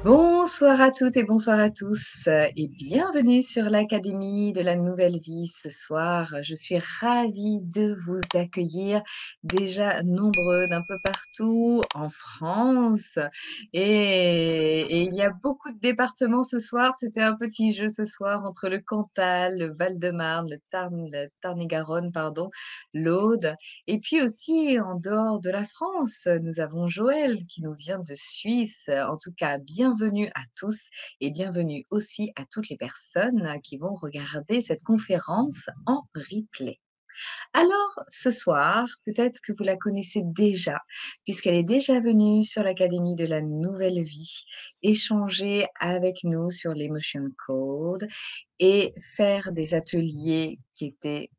Bonsoir à toutes et bonsoir à tous et bienvenue sur l'Académie de la Nouvelle Vie ce soir. Je suis ravie de vous accueillir, déjà nombreux d'un peu partout en France et il y a beaucoup de départements ce soir. C'était un petit jeu ce soir entre le Cantal, le Val-de-Marne, le Tarn-et-Garonne, pardon, l'Aude. Et puis aussi, en dehors de la France, nous avons Joël qui nous vient de Suisse. En tout cas, bienvenue à tous et bienvenue aussi à toutes les personnes qui vont regarder cette conférence en replay. Alors, ce soir, peut-être que vous la connaissez déjà, puisqu'elle est déjà venue sur l'Académie de la Nouvelle Vie, échanger avec nous sur l'Emotion Code et faire des ateliers qui étaient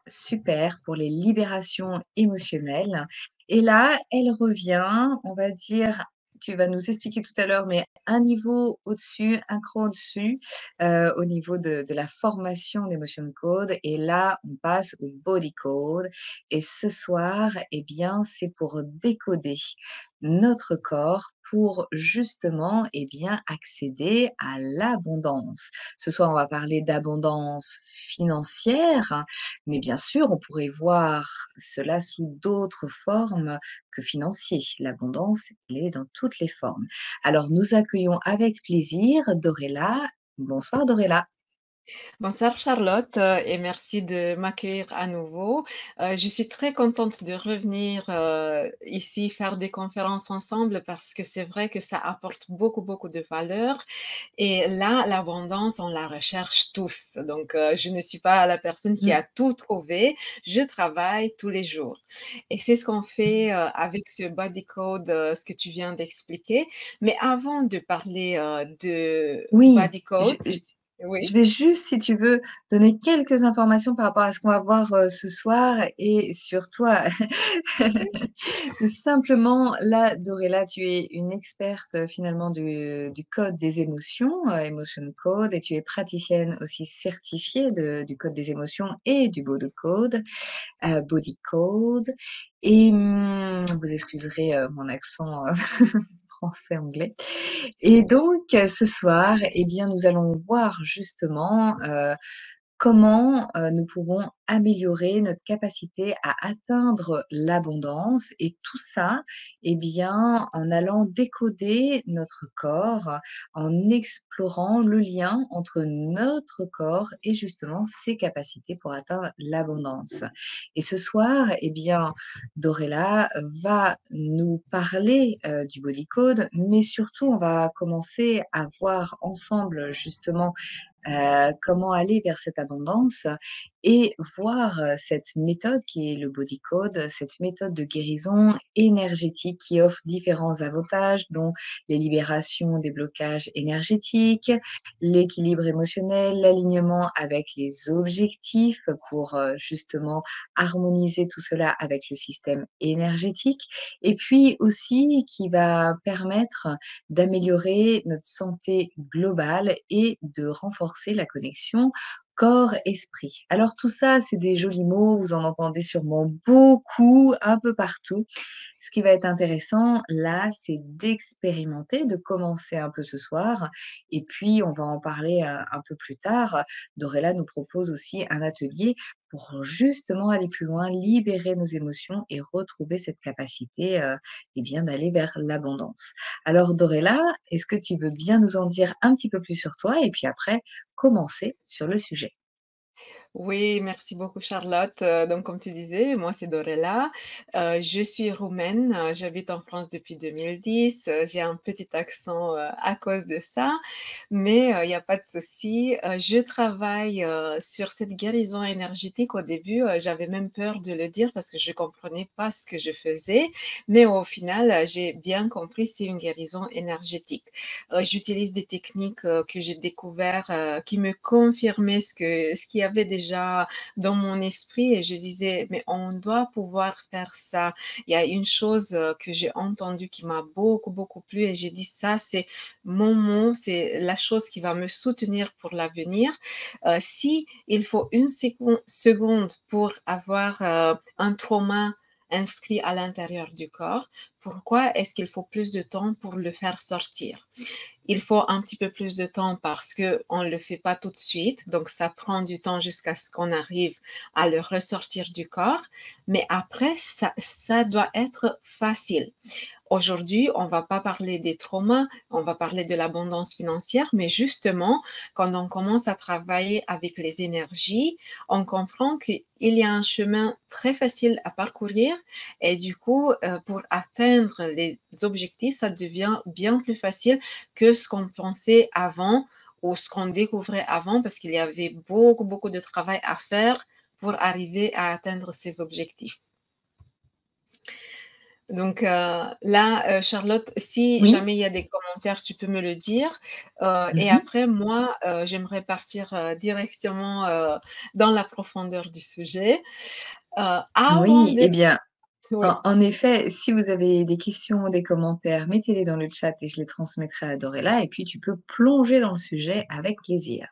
super pour les libérations émotionnelles. Et là, elle revient, on va dire, tu vas nous expliquer tout à l'heure, mais un niveau au-dessus, un cran au-dessus, au niveau de la formation d'Emotion Code. Et là, on passe au Body Code. Et ce soir, eh bien, c'est pour décoder notre corps pour justement, eh bien, accéder à l'abondance. Ce soir, on va parler d'abondance financière, mais bien sûr, on pourrait voir cela sous d'autres formes que financier. L'abondance, elle est dans toutes les formes. Alors, nous accueillons avec plaisir Dorella. Bonsoir Dorella. Bonsoir Charlotte et merci de m'accueillir à nouveau. Je suis très contente de revenir ici faire des conférences ensemble parce que c'est vrai que ça apporte beaucoup de valeur et là, l'abondance, on la recherche tous. Donc, je ne suis pas la personne qui Mmh. a tout trouvé, je travaille tous les jours et c'est ce qu'on fait avec ce body code, ce que tu viens d'expliquer. Mais avant de parler de Oui, body code, je oui. vais juste, si tu veux, donner quelques informations par rapport à ce qu'on va voir, ce soir et sur toi. Simplement, là, Dorella, tu es une experte, finalement du code des émotions, Emotion Code, et tu es praticienne aussi certifiée du code des émotions et du Body Code. Et vous excuserez, mon accent, français-anglais. Et donc, ce soir, eh bien, nous allons voir justement, comment, nous pouvons améliorer notre capacité à atteindre l'abondance et tout ça, eh bien, en allant décoder notre corps, en explorant le lien entre notre corps et justement ses capacités pour atteindre l'abondance. Et ce soir, eh bien, Dorella va nous parler, du body code, mais surtout on va commencer à voir ensemble justement comment aller vers cette abondance et voir cette méthode qui est le body code, cette méthode de guérison énergétique qui offre différents avantages, dont les libérations des blocages énergétiques, l'équilibre émotionnel, l'alignement avec les objectifs pour justement harmoniser tout cela avec le système énergétique, et puis aussi qui va permettre d'améliorer notre santé globale et de renforcer la connexion corps-esprit. Alors tout ça, c'est des jolis mots, vous en entendez sûrement beaucoup, un peu partout. Ce qui va être intéressant là, c'est d'expérimenter, de commencer un peu ce soir et puis on va en parler, un peu plus tard. Dorella nous propose aussi un atelier pour justement aller plus loin, libérer nos émotions et retrouver cette capacité, eh bien d'aller vers l'abondance. Alors Dorella, est-ce que tu veux bien nous en dire un petit peu plus sur toi et puis après commencer sur le sujet? Oui, merci beaucoup Charlotte. Donc comme tu disais, moi c'est Dorella. Je suis roumaine, j'habite en France depuis 2010. J'ai un petit accent, à cause de ça, mais il y a pas de souci. Je travaille, sur cette guérison énergétique. Au début, j'avais même peur de le dire parce que je comprenais pas ce que je faisais, mais au final, j'ai bien compris, c'est une guérison énergétique. J'utilise des techniques, que j'ai découvert, qui me confirmaient ce qu'il y avait déjà dans mon esprit et je disais: «Mais on doit pouvoir faire ça». Il y a une chose, que j'ai entendue qui m'a beaucoup plu et j'ai dit: «Ça, c'est mon mot, c'est la chose qui va me soutenir pour l'avenir». Si il faut une seconde pour avoir, un trauma inscrit à l'intérieur du corps, pourquoi est-ce qu'il faut plus de temps pour le faire sortir? il faut un petit peu plus de temps parce qu'on ne le fait pas tout de suite. Donc, ça prend du temps jusqu'à ce qu'on arrive à le ressortir du corps. Mais après, ça doit être facile. Aujourd'hui, on va pas parler des traumas, on va parler de l'abondance financière, mais justement, quand on commence à travailler avec les énergies, on comprend qu'il y a un chemin très facile à parcourir et du coup, pour atteindre les objectifs, ça devient bien plus facile que ce qu'on pensait avant ou ce qu'on découvrait avant parce qu'il y avait beaucoup, beaucoup de travail à faire pour arriver à atteindre ces objectifs. Donc là, Charlotte, si Oui. jamais il y a des commentaires, tu peux me le dire. Et Mmh. après moi, j'aimerais partir, directement, dans la profondeur du sujet. Avant Oui, de eh bien, oui. en effet, si vous avez des questions, des commentaires, mettez-les dans le chat et je les transmettrai à Dorella et puis tu peux plonger dans le sujet avec plaisir.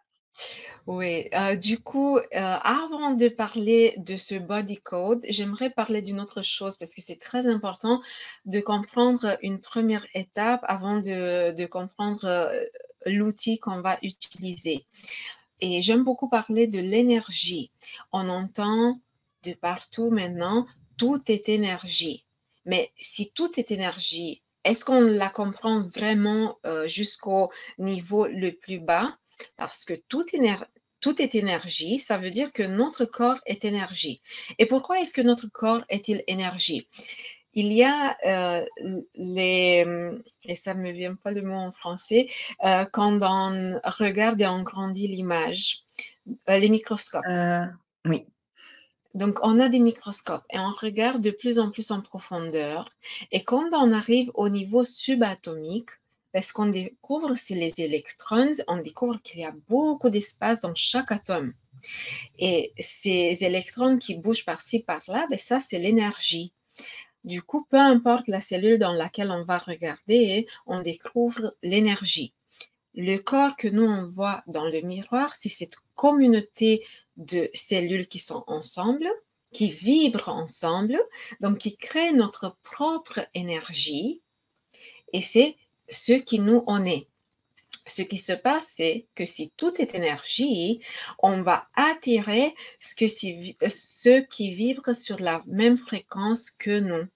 Oui, du coup, avant de parler de ce body code, j'aimerais parler d'une autre chose parce que c'est très important de comprendre une première étape avant de comprendre, l'outil qu'on va utiliser. Et j'aime beaucoup parler de l'énergie. On entend de partout maintenant, tout est énergie. Mais si tout est énergie, est-ce qu'on la comprend vraiment jusqu'au niveau le plus bas? Parce que tout est énergie, ça veut dire que notre corps est énergie. Et pourquoi est-ce que notre corps est-il énergie? Il y a et ça ne me vient pas le mot en français, quand on regarde et on grandit l'image, les microscopes. Oui. Donc, on a des microscopes et on regarde de plus en plus en profondeur. Et quand on arrive au niveau subatomique, ben, ce qu'on découvre, c'est les électrons. On découvre qu'il y a beaucoup d'espace dans chaque atome. Et ces électrons qui bougent par-ci, par-là, ben, ça, c'est l'énergie. Du coup, peu importe la cellule dans laquelle on va regarder, on découvre l'énergie. Le corps que nous, on voit dans le miroir, c'est cette communauté de cellules qui sont ensemble, qui vibrent ensemble, donc qui créent notre propre énergie, et c'est ce qui nous on est. Ce qui se passe, c'est que si tout est énergie, on va attirer ceux qui vibrent sur la même fréquence que nous.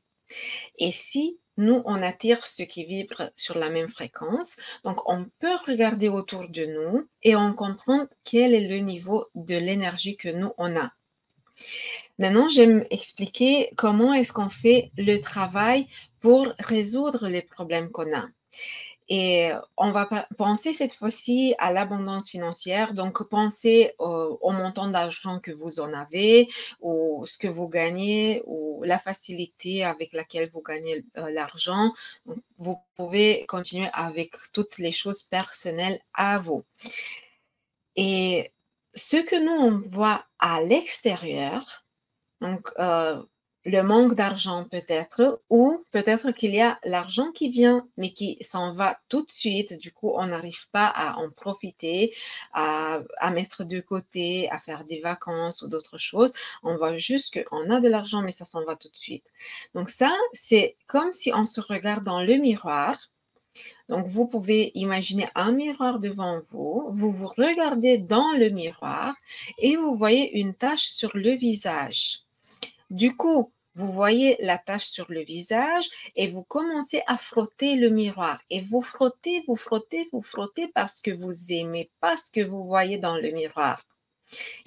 Et si nous, on attire ceux qui vibrent sur la même fréquence, donc on peut regarder autour de nous et on comprend quel est le niveau de l'énergie que nous, on a. Maintenant, j'aime expliquer comment est-ce qu'on fait le travail pour résoudre les problèmes qu'on a. Et on va penser cette fois-ci à l'abondance financière. Donc, pensez au montant d'argent que vous en avez, ou ce que vous gagnez, ou la facilité avec laquelle vous gagnez l'argent. Donc, vous pouvez continuer avec toutes les choses personnelles à vous. Et ce que nous, on voit à l'extérieur, donc, le manque d'argent peut-être ou peut-être qu'il y a l'argent qui vient, mais qui s'en va tout de suite. Du coup, on n'arrive pas à en profiter, à mettre de côté, à faire des vacances ou d'autres choses. On voit juste qu'on a de l'argent, mais ça s'en va tout de suite. Donc ça, c'est comme si on se regarde dans le miroir. Donc, vous pouvez imaginer un miroir devant vous, vous vous regardez dans le miroir et vous voyez une tache sur le visage. Du coup, vous voyez la tache sur le visage et vous commencez à frotter le miroir. Et vous frottez, vous frottez, vous frottez parce que vous aimez pas ce que vous voyez dans le miroir.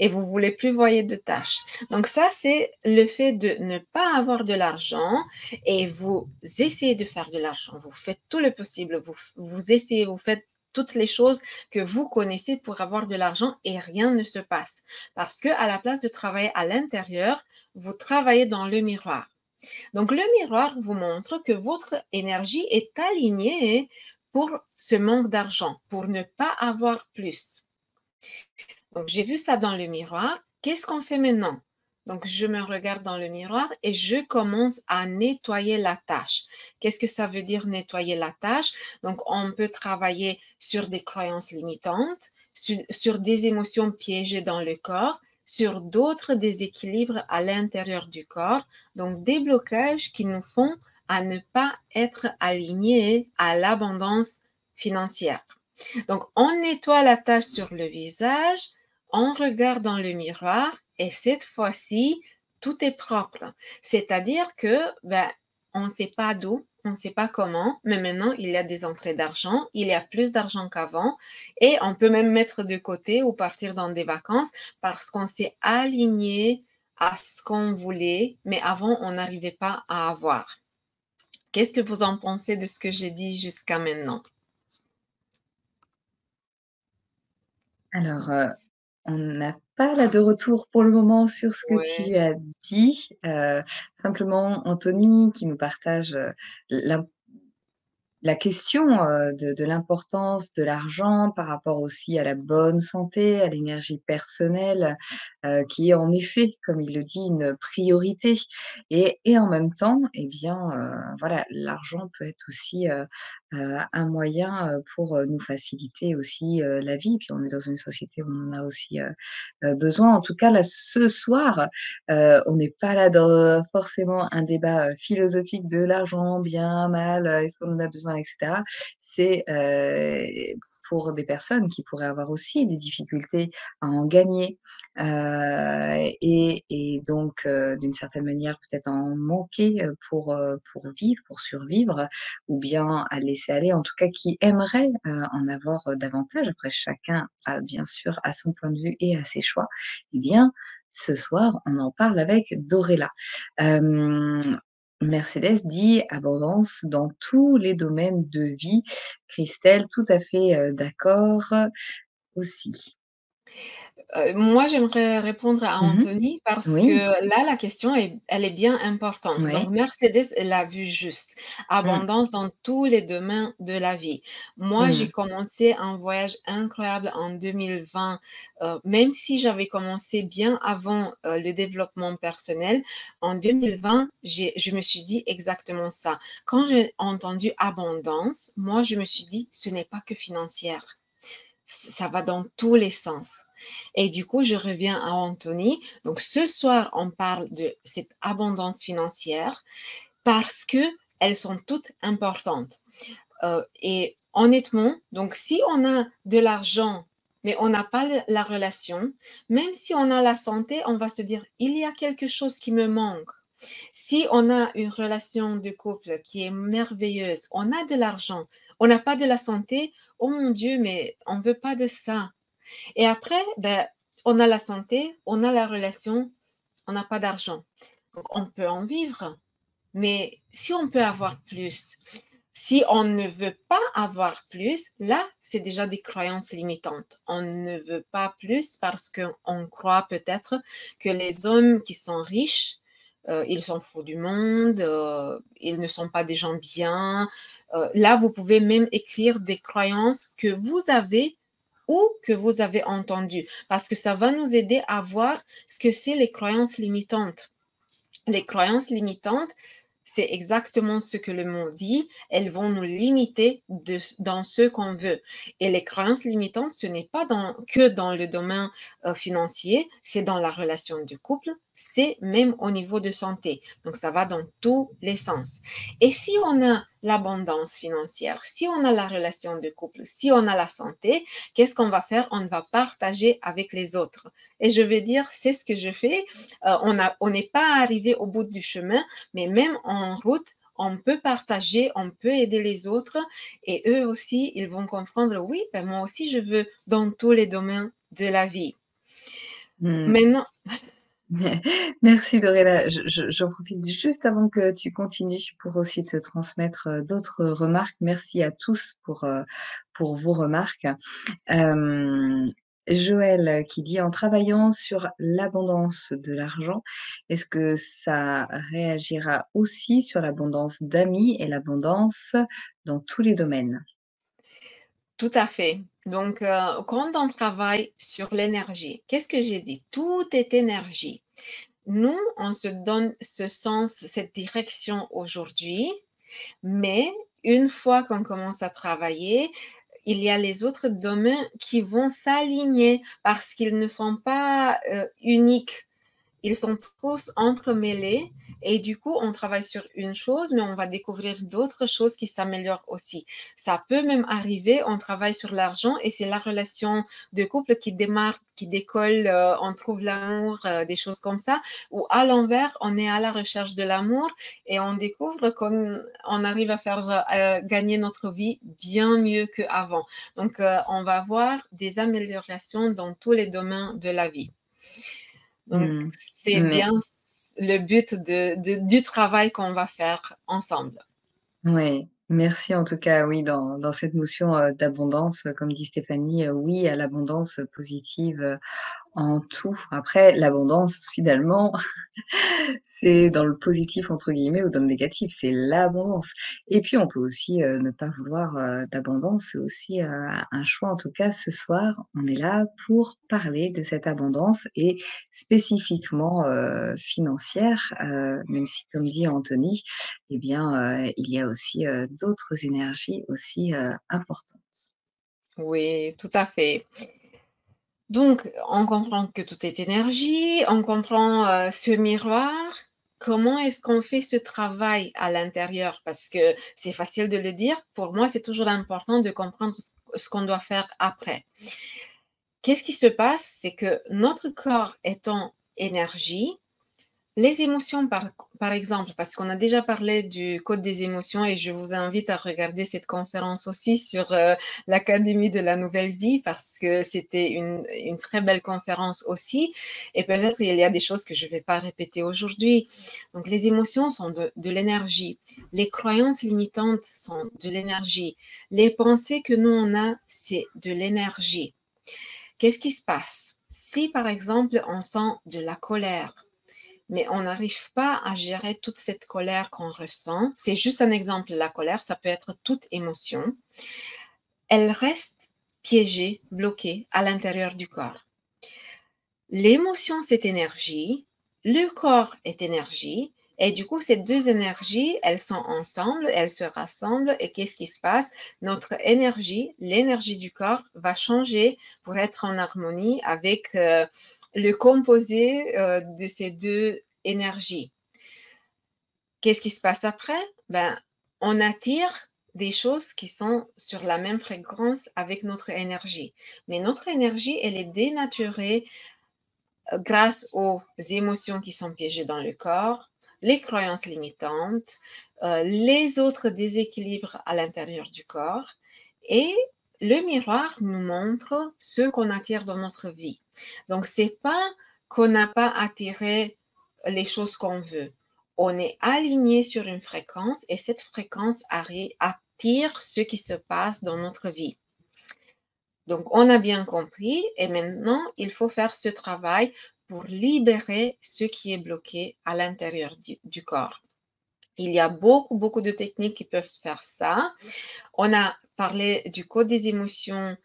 Et vous voulez plus voyer de taches. Donc ça, c'est le fait de ne pas avoir de l'argent et vous essayez de faire de l'argent. Vous faites tout le possible. Vous essayez, vous faites toutes les choses que vous connaissez pour avoir de l'argent et rien ne se passe. Parce que à la place de travailler à l'intérieur, vous travaillez dans le miroir. Donc le miroir vous montre que votre énergie est alignée pour ce manque d'argent, pour ne pas avoir plus. Donc j'ai vu ça dans le miroir. Qu'est-ce qu'on fait maintenant? Donc je me regarde dans le miroir et je commence à nettoyer la tâche. Qu'est-ce que ça veut dire nettoyer la tâche? Donc on peut travailler sur des croyances limitantes, sur des émotions piégées dans le corps, sur d'autres déséquilibres à l'intérieur du corps, donc des blocages qui nous font à ne pas être alignés à l'abondance financière. Donc, on nettoie la tache sur le visage, on regarde dans le miroir et cette fois-ci, tout est propre. C'est-à-dire que, ben, on ne sait pas d'où, on ne sait pas comment, mais maintenant, il y a des entrées d'argent, il y a plus d'argent qu'avant et on peut même mettre de côté ou partir dans des vacances parce qu'on s'est aligné à ce qu'on voulait, mais avant, on n'arrivait pas à avoir. Qu'est-ce que vous en pensez de ce que j'ai dit jusqu'à maintenant? Alors, on n'a pas là de retour pour le moment sur ce que Ouais. tu as dit, simplement Anthony qui nous partage, l'im la question, de l'importance de l'argent par rapport aussi à la bonne santé, à l'énergie personnelle, qui est en effet, comme il le dit, une priorité et en même temps, eh bien, voilà, l'argent peut être aussi, un moyen, pour, nous faciliter aussi, la vie. Puis on est dans une société où on en a aussi, besoin. En tout cas, là, ce soir, on n'est pas là dans forcément un débat, philosophique de l'argent, bien, mal, est-ce qu'on en a besoin et cetera. C'est, pour des personnes qui pourraient avoir aussi des difficultés à en gagner, et donc, d'une certaine manière peut-être en manquer, pour vivre, pour survivre ou bien à laisser aller, en tout cas qui aimeraient, en avoir, davantage. Après chacun a bien sûr a son point de vue et a ses choix. Eh bien, ce soir, on en parle avec Dorella. Hem, Mercedes dit: «Abondance dans tous les domaines de vie». Christelle, tout à fait, d'accord, aussi. Moi, j'aimerais répondre à Mmh. Anthony parce que Oui, là, la question elle est bien importante. Donc oui. Mercedes, elle a vu juste. Mmh. Abondance dans tous les domaines de la vie. Moi, j'ai Mmh. commencé un voyage incroyable en 2020, même si j'avais commencé bien avant, le développement personnel. En 2020, je me suis dit exactement ça. Quand j'ai entendu abondance, moi, je me suis dit: «Ce n'est pas que financière». Ça va dans tous les sens. Et du coup, je reviens à Anthony. Donc, ce soir, on parle de cette abondance financière parce que elles sont toutes importantes. Et honnêtement, donc si on a de l'argent, mais on n'a pas la relation, même si on a la santé, on va se dire, il y a quelque chose qui me manque. Si on a une relation de couple qui est merveilleuse, on a de l'argent, on n'a pas de la santé, oh mon Dieu, mais on ne veut pas de ça. Et après, ben, on a la santé, on a la relation, on n'a pas d'argent. Donc, on peut en vivre. Mais si on peut avoir plus, si on ne veut pas avoir plus, là, c'est déjà des croyances limitantes. On ne veut pas plus parce qu'on croit peut-être que les hommes qui sont riches, ils s'en foutent du monde, ils ne sont pas des gens bien. Là, vous pouvez même écrire des croyances que vous avez ou que vous avez entendues, parce que ça va nous aider à voir ce que c'est les croyances limitantes. Les croyances limitantes, c'est exactement ce que le mot dit. Elles vont nous limiter dans ce qu'on veut. Et les croyances limitantes, ce n'est pas que dans le domaine financier, c'est dans la relation du couple, c'est même au niveau de santé. Donc, ça va dans tous les sens. Et si on a l'abondance financière, si on a la relation de couple, si on a la santé, qu'est-ce qu'on va faire? On va partager avec les autres. Et je vais dire, c'est ce que je fais. On n'est pas arrivé au bout du chemin, mais même en route, on peut partager, on peut aider les autres et eux aussi, ils vont comprendre, oui, ben moi aussi, je veux dans tous les domaines de la vie. Mmh. Maintenant, Merci Dorella. J'en profite juste avant que tu continues pour aussi te transmettre, d'autres remarques. Merci à tous pour vos remarques. Hem, Joël qui dit: «En travaillant sur l'abondance de l'argent, est-ce que ça réagira aussi sur l'abondance d'amis et l'abondance dans tous les domaines?» tout à fait. Donc, quand on travaille sur l'énergie, qu'est-ce que j'ai dit? Tout est énergie. Nous, on se donne ce sens, cette direction aujourd'hui, mais une fois qu'on commence à travailler, il y a les autres domaines qui vont s'aligner parce qu'ils ne sont pas uniques. Ils sont tous entremêlés Et du coup, on travaille sur une chose, mais on va découvrir d'autres choses qui s'améliorent aussi. Ça peut même arriver, on travaille sur l'argent et c'est la relation de couple qui démarre, qui décolle, on trouve l'amour, des choses comme ça. Ou à l'envers, on est à la recherche de l'amour et on découvre qu'on on arrive à faire gagner notre vie bien mieux qu'avant. Donc, on va voir des améliorations dans tous les domaines de la vie. Donc, Mmh. c'est Mais bien le but du travail qu'on va faire ensemble. ouais, merci en tout cas, oui, dans cette notion, d'abondance, comme dit Stéphanie, oui à l'abondance positive, en tout. Après l'abondance finalement, c'est dans le «positif» entre guillemets ou dans le négatif, c'est l'abondance. Et puis on peut aussi, ne pas vouloir, d'abondance, c'est aussi, un choix. En tout cas, ce soir, on est là pour parler de cette abondance et spécifiquement, financière, même si comme dit Anthony, eh bien, il y a aussi, d'autres énergies aussi, importantes. Oui, tout à fait. Donc, on comprend que tout est énergie, on comprend, ce miroir. Comment est-ce qu'on fait ce travail à l'intérieur? Parce que c'est facile de le dire, pour moi, c'est toujours important de comprendre ce qu'on doit faire après. Qu'est-ce qui se passe? C'est que notre corps étant énergie, les émotions, par exemple, parce qu'on a déjà parlé du code des émotions et je vous invite à regarder cette conférence aussi sur l'Académie de la Nouvelle Vie parce que c'était une très belle conférence aussi. Et peut-être il y a des choses que je ne vais pas répéter aujourd'hui. Donc les émotions sont de l'énergie. Les croyances limitantes sont de l'énergie. Les pensées que nous on a, c'est de l'énergie. Qu'est-ce qui se passe? Si par exemple on sent de la colère, mais on n'arrive pas à gérer toute cette colère qu'on ressent. C'est juste un exemple, la colère, ça peut être toute émotion. Elle reste piégée, bloquée à l'intérieur du corps. L'émotion, c'est énergie, le corps est énergie, et du coup, ces deux énergies, elles sont ensemble, elles se rassemblent, et qu'est-ce qui se passe? Notre énergie, l'énergie du corps, va changer pour être en harmonie avec le composé de ces deux énergies. Qu'est-ce qui se passe après? Ben, on attire des choses qui sont sur la même fréquence avec notre énergie. Mais notre énergie, elle est dénaturée grâce aux émotions qui sont piégées dans le corps, les croyances limitantes, les autres déséquilibres à l'intérieur du corps. Et le miroir nous montre ce qu'on attire dans notre vie. Donc, c'est pas qu'on n'a pas attiré les choses qu'on veut. On est aligné sur une fréquence et cette fréquence attire ce qui se passe dans notre vie. Donc, on a bien compris et maintenant, il faut faire ce travail pour libérer ce qui est bloqué à l'intérieur du corps. Il y a beaucoup, beaucoup de techniques qui peuvent faire ça. On a parlé du code des émotions.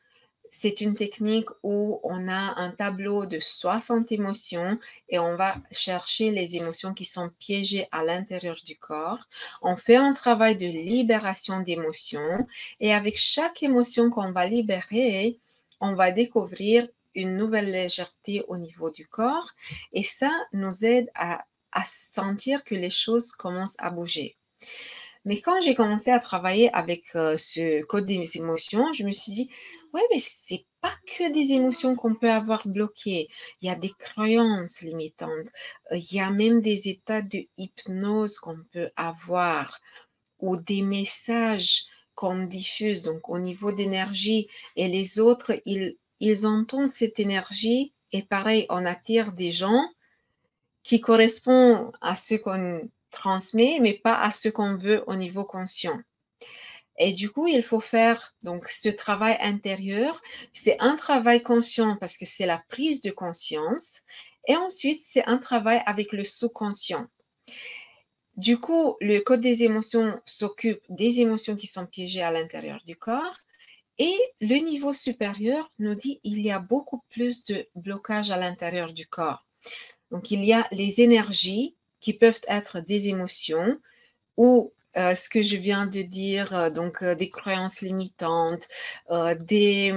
C'est une technique où on a un tableau de 60 émotions et on va chercher les émotions qui sont piégées à l'intérieur du corps. On fait un travail de libération d'émotions et avec chaque émotion qu'on va libérer, on va découvrir une nouvelle légèreté au niveau du corps et ça nous aide à sentir que les choses commencent à bouger. Mais quand j'ai commencé à travailler avec ce code des émotions, je me suis dit, ouais, mais c'est pas que des émotions qu'on peut avoir bloquées. Il y a des croyances limitantes. Il y a même des états de hypnose qu'on peut avoir ou des messages qu'on diffuse, donc au niveau d'énergie. Et les autres, ils entendent cette énergie et pareil, on attire des gens qui correspond à ce qu'on transmet, mais pas à ce qu'on veut au niveau conscient. Et du coup, il faut faire donc ce travail intérieur. C'est un travail conscient parce que c'est la prise de conscience. Et ensuite, c'est un travail avec le sous-conscient. Du coup, le code des émotions s'occupe des émotions qui sont piégées à l'intérieur du corps. Et le niveau supérieur nous dit il y a beaucoup plus de blocage à l'intérieur du corps. Donc, il y a les énergies qui peuvent être des émotions ou ce que je viens de dire, donc des croyances limitantes, des,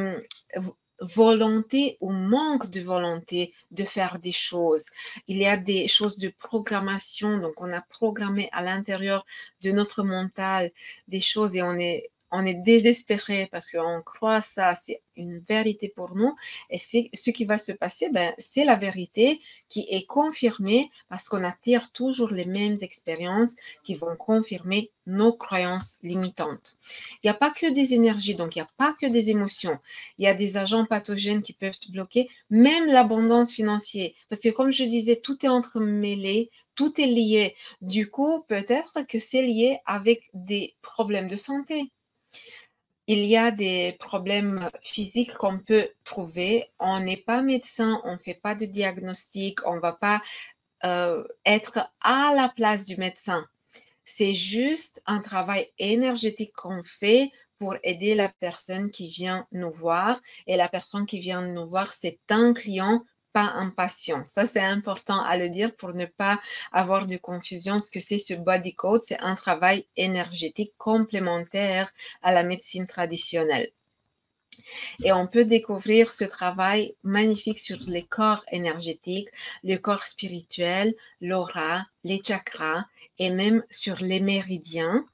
volonté ou manque de volonté de faire des choses. Il y a des choses de programmation, donc on a programmé à l'intérieur de notre mental des choses et on est désespéré parce qu'on croit ça, c'est une vérité pour nous. Et c'est ce qui va se passer, ben, c'est la vérité qui est confirmée parce qu'on attire toujours les mêmes expériences qui vont confirmer nos croyances limitantes. Il n'y a pas que des énergies, donc il n'y a pas que des émotions. Il y a des agents pathogènes qui peuvent te bloquer, même l'abondance financière. Parce que comme je disais, tout est entremêlé, tout est lié. Du coup, peut-être que c'est lié avec des problèmes de santé. Il y a des problèmes physiques qu'on peut trouver. On n'est pas médecin, on ne fait pas de diagnostic, on ne va pas être à la place du médecin. C'est juste un travail énergétique qu'on fait pour aider la personne qui vient nous voir. Et la personne qui vient nous voir, c'est un client, pas un patient. Ça, c'est important à le dire pour ne pas avoir de confusion. Ce que c'est ce body code, c'est un travail énergétique complémentaire à la médecine traditionnelle. Et on peut découvrir ce travail magnifique sur les corps énergétiques, le corps spirituel, l'aura, les chakras et même sur les méridiens.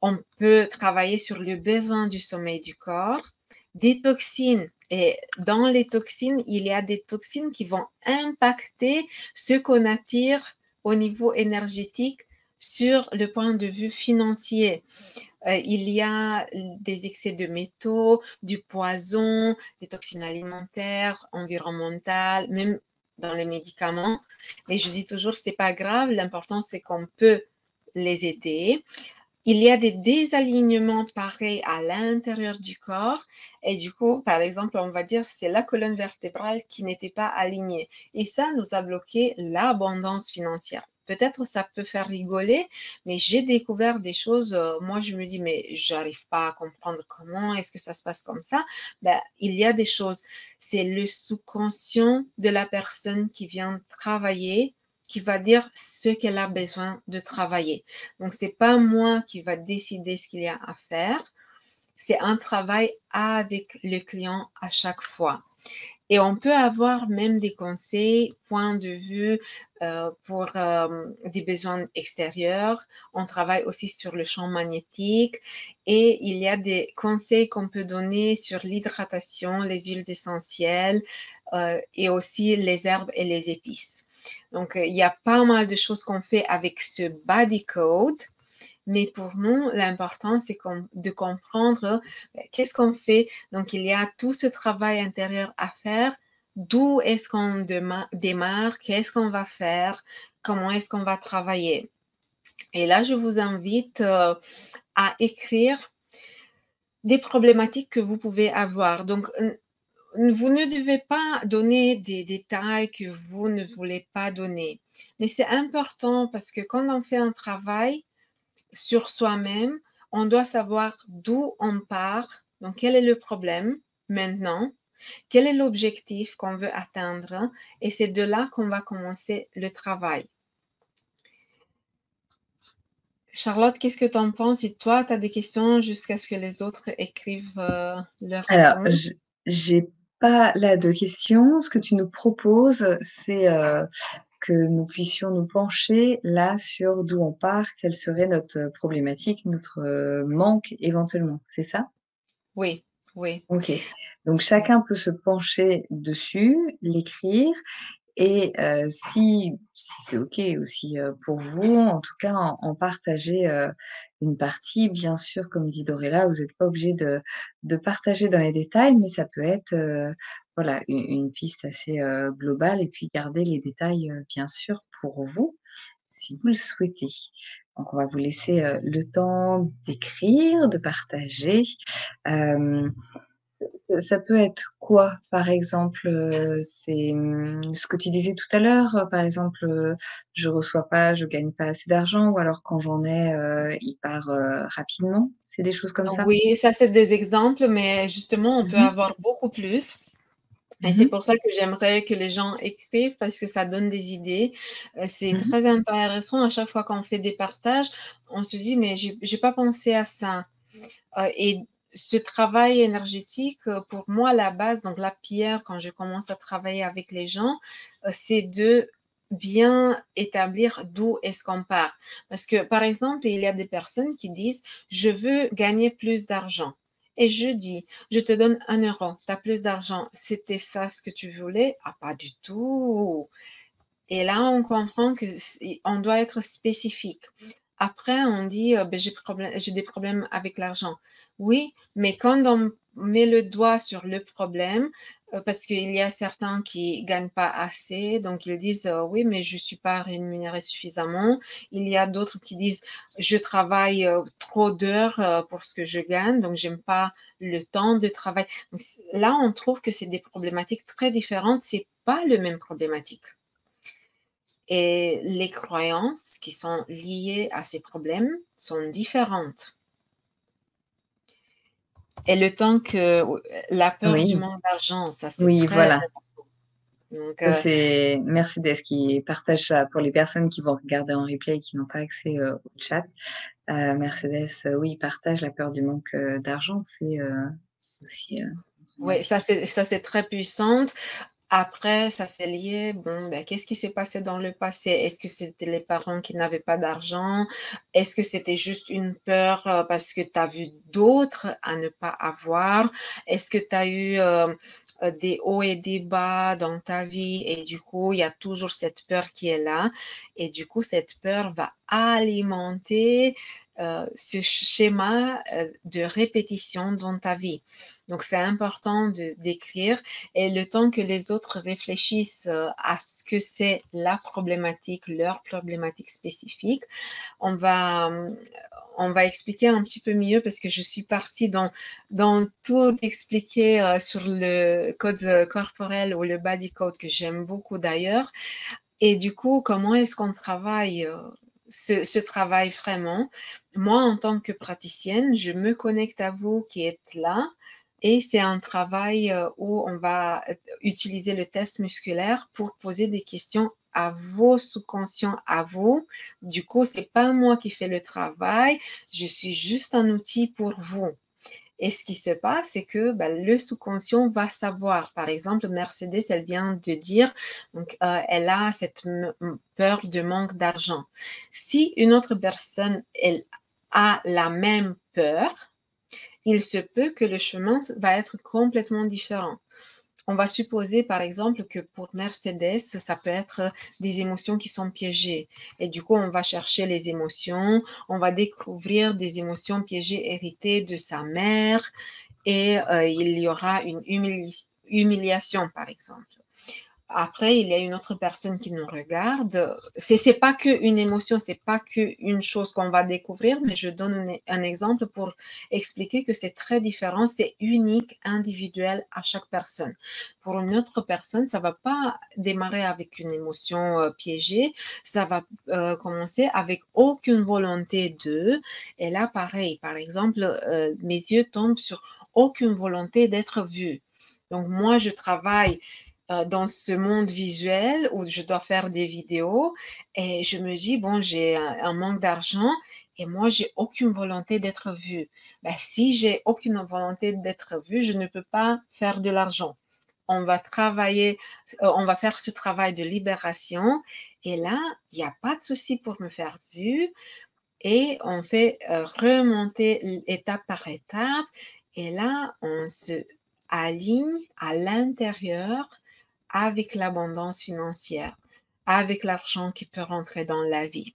On peut travailler sur le besoin du sommeil du corps, des toxines. Et dans les toxines, il y a des toxines qui vont impacter ce qu'on attire au niveau énergétique sur le point de vue financier. Il y a des excès de métaux, du poison, des toxines alimentaires, environnementales, même dans les médicaments. Mais je dis toujours, c'est pas grave, l'important c'est qu'on peut les aider. Il y a des désalignements pareils à l'intérieur du corps et du coup, par exemple, on va dire c'est la colonne vertébrale qui n'était pas alignée et ça nous a bloqué l'abondance financière. Peut-être ça peut faire rigoler, mais j'ai découvert des choses, moi je me dis mais j'arrive pas à comprendre comment est-ce que ça se passe comme ça. Ben, il y a des choses, c'est le sous-conscient de la personne qui vient travailler qui va dire ce qu'elle a besoin de travailler. Donc, c'est pas moi qui va décider ce qu'il y a à faire. C'est un travail avec le client à chaque fois. Et on peut avoir même des conseils, points de vue pour des besoins extérieurs. On travaille aussi sur le champ magnétique et il y a des conseils qu'on peut donner sur l'hydratation, les huiles essentielles et aussi les herbes et les épices. Donc, il y a pas mal de choses qu'on fait avec ce body code. Mais pour nous, l'important, c'est de comprendre qu'est-ce qu'on fait. Donc, il y a tout ce travail intérieur à faire. D'où est-ce qu'on démarre? Qu'est-ce qu'on va faire? Comment est-ce qu'on va travailler? Et là, je vous invite à écrire des problématiques que vous pouvez avoir. Donc, vous ne devez pas donner des détails que vous ne voulez pas donner. Mais c'est important parce que quand on fait un travail, sur soi-même, on doit savoir d'où on part, donc quel est le problème maintenant, quel est l'objectif qu'on veut atteindre, et c'est de là qu'on va commencer le travail. Charlotte, qu'est-ce que tu en penses? Et toi, tu as des questions jusqu'à ce que les autres écrivent leurs Alors, réponses? j'ai pas là de questions. Ce que tu nous proposes, c'est, que nous puissions nous pencher là sur d'où on part, quelle serait notre problématique, notre, manque éventuellement, c'est ça? Oui, oui. OK. Donc chacun peut se pencher dessus, l'écrire et si c'est OK aussi, pour vous, en tout cas, en partager, une partie. Bien sûr, comme dit Dorella, vous n'êtes pas obligé de partager dans les détails, mais ça peut être, voilà, une piste assez, globale et puis garder les détails, bien sûr, pour vous, si vous le souhaitez. Donc on va vous laisser, le temps d'écrire, de partager. Hem Ça peut être quoi, par exemple? C'est, ce que tu disais tout à l'heure, par exemple, je reçois pas, je gagne pas assez d'argent ou alors quand j'en ai, il part, rapidement? C'est des choses comme ça? Oui, ça c'est des exemples, mais justement, on peut Mmh mh. avoir beaucoup plus. Et c'est Mmh. pour ça que j'aimerais que les gens écrivent parce que ça donne des idées. C'est Mmh. très intéressant à chaque fois qu'on fait des partages, on se dit: «Mais j'ai pas pensé à ça». Et ce travail énergétique, pour moi, la base, donc la pierre, quand je commence à travailler avec les gens, c'est de bien établir d'où est-ce qu'on part. Parce que, par exemple, il y a des personnes qui disent: «Je veux gagner plus d'argent» et je dis: «Je te donne 1 €, tu as plus d'argent». C'était ça ce que tu voulais? Ah, pas du tout! Et là, on comprend que on doit être spécifique. Après, on dit, beh, j'ai des problèmes avec l'argent. Oui, mais quand on met le doigt sur le problème, parce qu'il y a certains qui gagnent pas assez, donc ils disent: «Oui, mais je suis pas rémunéré suffisamment». Il y a d'autres qui disent: «Je travaille, trop d'heures, pour ce que je gagne, donc j'aime pas le temps de travail». Donc là, on trouve que c'est des problématiques très différentes, c'est pas le même problématique. Et les croyances qui sont liées à ces problèmes sont différentes. Et le temps que la peur du Oui, manque d'argent, ça c'est oui, très voilà. donc Ça, c'est Mercedes qui partage ça pour les personnes qui vont regarder en replay et qui n'ont pas accès, au chat. Mercedes, oui, partage la peur du manque, d'argent. C'est, aussi, une oui, problématique. ça c'est très puissante. Après, ça c'est lié, bon, ben, qu'est-ce qui s'est passé dans le passé? Est-ce que c'était les parents qui n'avaient pas d'argent? Est-ce que c'était juste une peur, parce que tu as vu d'autres à ne pas avoir? Est-ce que tu as eu, des hauts et des bas dans ta vie et du coup, il y a toujours cette peur qui est là et du coup, cette peur va alimenter, ce schéma, de répétition dans ta vie. Donc c'est important de d'écrire et le temps que les autres réfléchissent, à ce que c'est la problématique, leur problématique spécifique, on va, on va expliquer un petit peu mieux parce que je suis partie dans tout expliquer, sur le code, corporel ou le body code que j'aime beaucoup d'ailleurs et du coup, comment est-ce qu'on travaille, ce travail vraiment? Moi, en tant que praticienne, je me connecte à vous qui êtes là et c'est un travail, où on va, utiliser le test musculaire pour poser des questions à vos sous-conscients, à vous. Du coup, c'est pas moi qui fais le travail, je suis juste un outil pour vous. Et ce qui se passe, c'est que, bah, le sous-conscient va savoir. Par exemple, Mercedes, elle vient de dire, donc, elle a cette peur de manque d'argent. Si une autre personne, elle a la même peur, il se peut que le chemin va être complètement différent. On va supposer, par exemple, que pour Mercedes, ça peut être des émotions qui sont piégées. Et du coup, on va chercher les émotions, on va découvrir des émotions piégées héritées de sa mère et il y aura une humiliation, par exemple. Après, il y a une autre personne qui nous regarde. C'est pas qu'une émotion, c'est pas qu'une chose qu'on va découvrir, mais je donne un exemple pour expliquer que c'est très différent, c'est unique, individuel à chaque personne. Pour une autre personne, ça va pas démarrer avec une émotion piégée, ça va commencer avec aucune volonté de. Et là, pareil, par exemple, mes yeux tombent sur aucune volonté d'être vue. Donc moi, je travaille dans ce monde visuel où je dois faire des vidéos et je me dis, bon, j'ai un manque d'argent et moi, j'ai aucune volonté d'être vue. Ben, si j'ai aucune volonté d'être vue, je ne peux pas faire de l'argent. On va travailler, on va faire ce travail de libération et là, il n'y a pas de souci pour me faire vue et on fait remonter étape par étape et là, on se aligne à l'intérieur avec l'abondance financière, avec l'argent qui peut rentrer dans la vie.